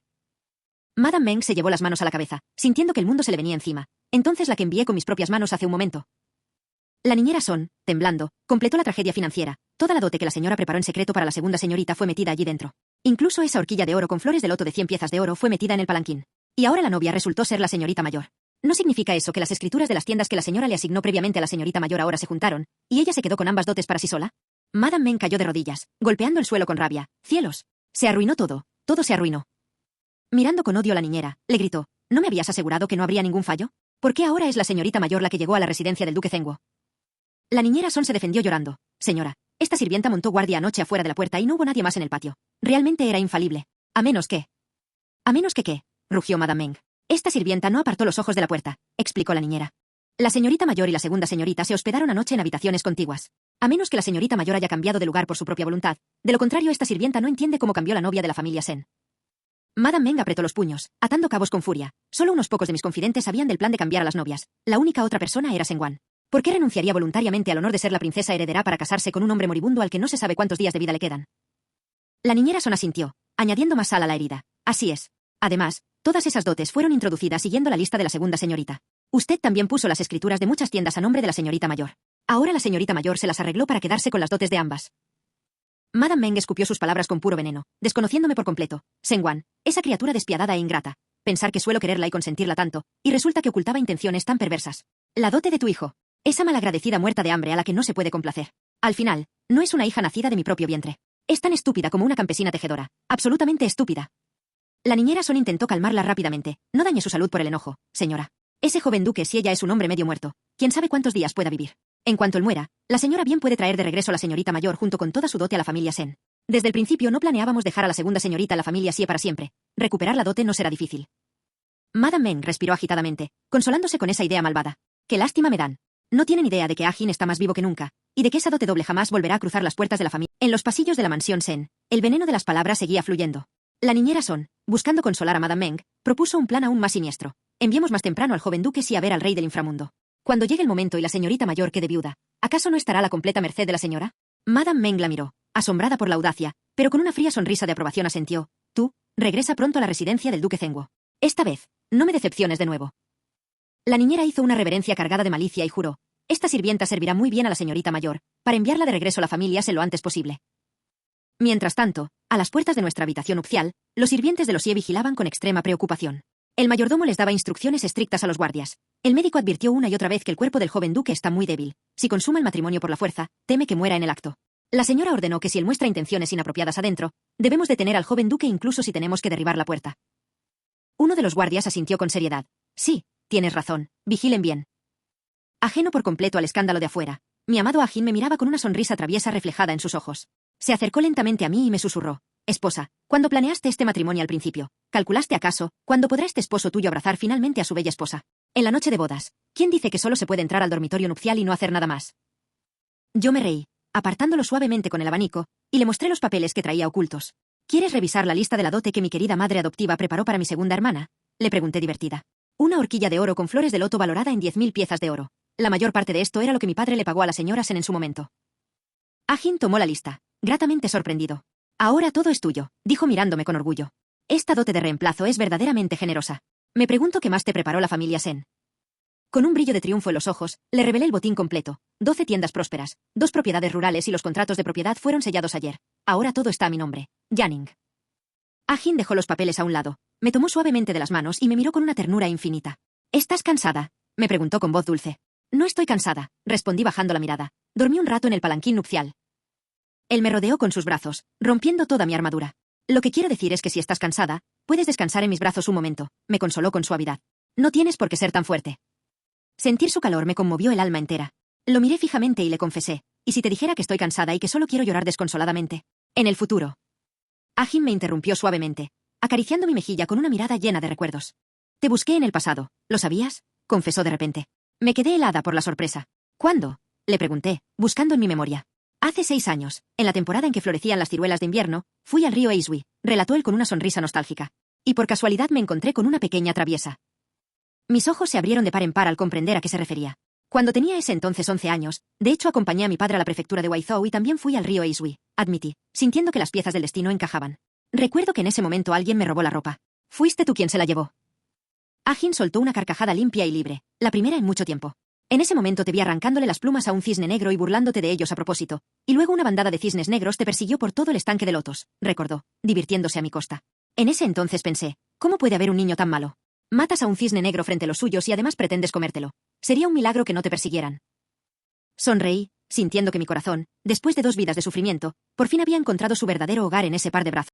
Madame Meng se llevó las manos a la cabeza, sintiendo que el mundo se le venía encima. «Entonces la que envié con mis propias manos hace un momento». La niñera Son, temblando, completó la tragedia financiera. Toda la dote que la señora preparó en secreto para la segunda señorita fue metida allí dentro. Incluso esa horquilla de oro con flores de loto de 100 piezas de oro fue metida en el palanquín. Y ahora la novia resultó ser la señorita mayor. ¿No significa eso que las escrituras de las tiendas que la señora le asignó previamente a la señorita mayor ahora se juntaron, y ella se quedó con ambas dotes para sí sola? Madame Meng cayó de rodillas, golpeando el suelo con rabia. «¡Cielos! Se arruinó todo, todo se arruinó». Mirando con odio a la niñera, le gritó: «¿No me habías asegurado que no habría ningún fallo? ¿Por qué ahora es la señorita mayor la que llegó a la residencia del duque Zhenguo?» La niñera Son se defendió llorando: «Señora, esta sirvienta montó guardia anoche afuera de la puerta y no hubo nadie más en el patio. Realmente era infalible. A menos que...». «¿A menos que qué?», rugió Madame Meng. «Esta sirvienta no apartó los ojos de la puerta», explicó la niñera. «La señorita mayor y la segunda señorita se hospedaron anoche en habitaciones contiguas. A menos que la señorita mayor haya cambiado de lugar por su propia voluntad. De lo contrario, esta sirvienta no entiende cómo cambió la novia de la familia Sen». Madame Meng apretó los puños, atando cabos con furia. Solo unos pocos de mis confidentes sabían del plan de cambiar a las novias. La única otra persona era Sengwan. ¿Por qué renunciaría voluntariamente al honor de ser la princesa heredera para casarse con un hombre moribundo al que no se sabe cuántos días de vida le quedan? La niñera Son asintió, añadiendo más sal a la herida. «Así es. Además, todas esas dotes fueron introducidas siguiendo la lista de la segunda señorita. Usted también puso las escrituras de muchas tiendas a nombre de la señorita mayor. Ahora la señorita mayor se las arregló para quedarse con las dotes de ambas». Madame Meng escupió sus palabras con puro veneno, desconociéndome por completo. «Sengwan, esa criatura despiadada e ingrata. Pensar que suelo quererla y consentirla tanto, y resulta que ocultaba intenciones tan perversas. La dote de tu hijo. Esa malagradecida muerta de hambre a la que no se puede complacer. Al final, no es una hija nacida de mi propio vientre. Es tan estúpida como una campesina tejedora. Absolutamente estúpida». La niñera Son intentó calmarla rápidamente. «No dañe su salud por el enojo, señora. Ese joven duque, si ella es un hombre medio muerto, quién sabe cuántos días pueda vivir. En cuanto él muera, la señora bien puede traer de regreso a la señorita mayor junto con toda su dote a la familia Sen. Desde el principio no planeábamos dejar a la segunda señorita a la familia Xie para siempre. Recuperar la dote no será difícil». Madame Meng respiró agitadamente, consolándose con esa idea malvada. «Qué lástima me dan. No tienen idea de que Ajin está más vivo que nunca, y de que esa dote doble jamás volverá a cruzar las puertas de la familia». En los pasillos de la mansión Sen, el veneno de las palabras seguía fluyendo. La niñera Son, buscando consolar a Madame Meng, propuso un plan aún más siniestro. «Enviemos más temprano al joven duque Xie a ver al rey del inframundo. Cuando llegue el momento y la señorita mayor quede viuda, ¿acaso no estará a la completa merced de la señora?». Madame Meng la miró, asombrada por la audacia, pero con una fría sonrisa de aprobación asentió: «Tú, regresa pronto a la residencia del duque Zhenguo. Esta vez, no me decepciones de nuevo. La niñera hizo una reverencia cargada de malicia y juró: esta sirvienta servirá muy bien a la señorita mayor, para enviarla de regreso a la familia lo antes posible. Mientras tanto, a las puertas de nuestra habitación nupcial, los sirvientes de Losie vigilaban con extrema preocupación. El mayordomo les daba instrucciones estrictas a los guardias. El médico advirtió una y otra vez que el cuerpo del joven duque está muy débil. Si consuma el matrimonio por la fuerza, teme que muera en el acto. La señora ordenó que si él muestra intenciones inapropiadas adentro, debemos detener al joven duque incluso si tenemos que derribar la puerta. Uno de los guardias asintió con seriedad. Sí, tienes razón, vigilen bien. Ajeno por completo al escándalo de afuera, mi amado Agin me miraba con una sonrisa traviesa reflejada en sus ojos. Se acercó lentamente a mí y me susurró: esposa, cuando planeaste este matrimonio al principio, ¿calculaste acaso cuándo podrá este esposo tuyo abrazar finalmente a su bella esposa? En la noche de bodas, ¿quién dice que solo se puede entrar al dormitorio nupcial y no hacer nada más? Yo me reí, apartándolo suavemente con el abanico, y le mostré los papeles que traía ocultos. ¿Quieres revisar la lista de la dote que mi querida madre adoptiva preparó para mi segunda hermana?, le pregunté divertida. Una horquilla de oro con flores de loto valorada en 10.000 piezas de oro. La mayor parte de esto era lo que mi padre le pagó a la señora Sen en su momento. Agin tomó la lista, gratamente sorprendido. Ahora todo es tuyo, dijo mirándome con orgullo. Esta dote de reemplazo es verdaderamente generosa. Me pregunto qué más te preparó la familia Sen. Con un brillo de triunfo en los ojos, le revelé el botín completo: 12 tiendas prósperas, 2 propiedades rurales y los contratos de propiedad fueron sellados ayer. Ahora todo está a mi nombre. Yanning. Agin dejó los papeles a un lado, me tomó suavemente de las manos y me miró con una ternura infinita. ¿Estás cansada?, me preguntó con voz dulce. No estoy cansada, respondí bajando la mirada. Dormí un rato en el palanquín nupcial. Él me rodeó con sus brazos, rompiendo toda mi armadura. Lo que quiero decir es que si estás cansada, puedes descansar en mis brazos un momento, me consoló con suavidad. No tienes por qué ser tan fuerte. Sentir su calor me conmovió el alma entera. Lo miré fijamente y le confesé: ¿y si te dijera que estoy cansada y que solo quiero llorar desconsoladamente? En el futuro. Agin me interrumpió suavemente, acariciando mi mejilla con una mirada llena de recuerdos. Te busqué en el pasado, ¿lo sabías?, confesó de repente. Me quedé helada por la sorpresa. ¿Cuándo?, le pregunté, buscando en mi memoria. Hace 6 años, en la temporada en que florecían las ciruelas de invierno, fui al río Eisui, relató él con una sonrisa nostálgica. Y por casualidad me encontré con una pequeña traviesa. Mis ojos se abrieron de par en par al comprender a qué se refería. Cuando tenía ese entonces 11 años, de hecho acompañé a mi padre a la prefectura de Waizhou y también fui al río Eisui, admití, sintiendo que las piezas del destino encajaban. Recuerdo que en ese momento alguien me robó la ropa. Fuiste tú quien se la llevó. Agin soltó una carcajada limpia y libre, la primera en mucho tiempo. En ese momento te vi arrancándole las plumas a un cisne negro y burlándote de ellos a propósito, y luego una bandada de cisnes negros te persiguió por todo el estanque de lotos, recordó, divirtiéndose a mi costa. En ese entonces pensé: ¿cómo puede haber un niño tan malo? Matas a un cisne negro frente a los suyos y además pretendes comértelo. Sería un milagro que no te persiguieran. Sonreí, sintiendo que mi corazón, después de 2 vidas de sufrimiento, por fin había encontrado su verdadero hogar en ese par de brazos.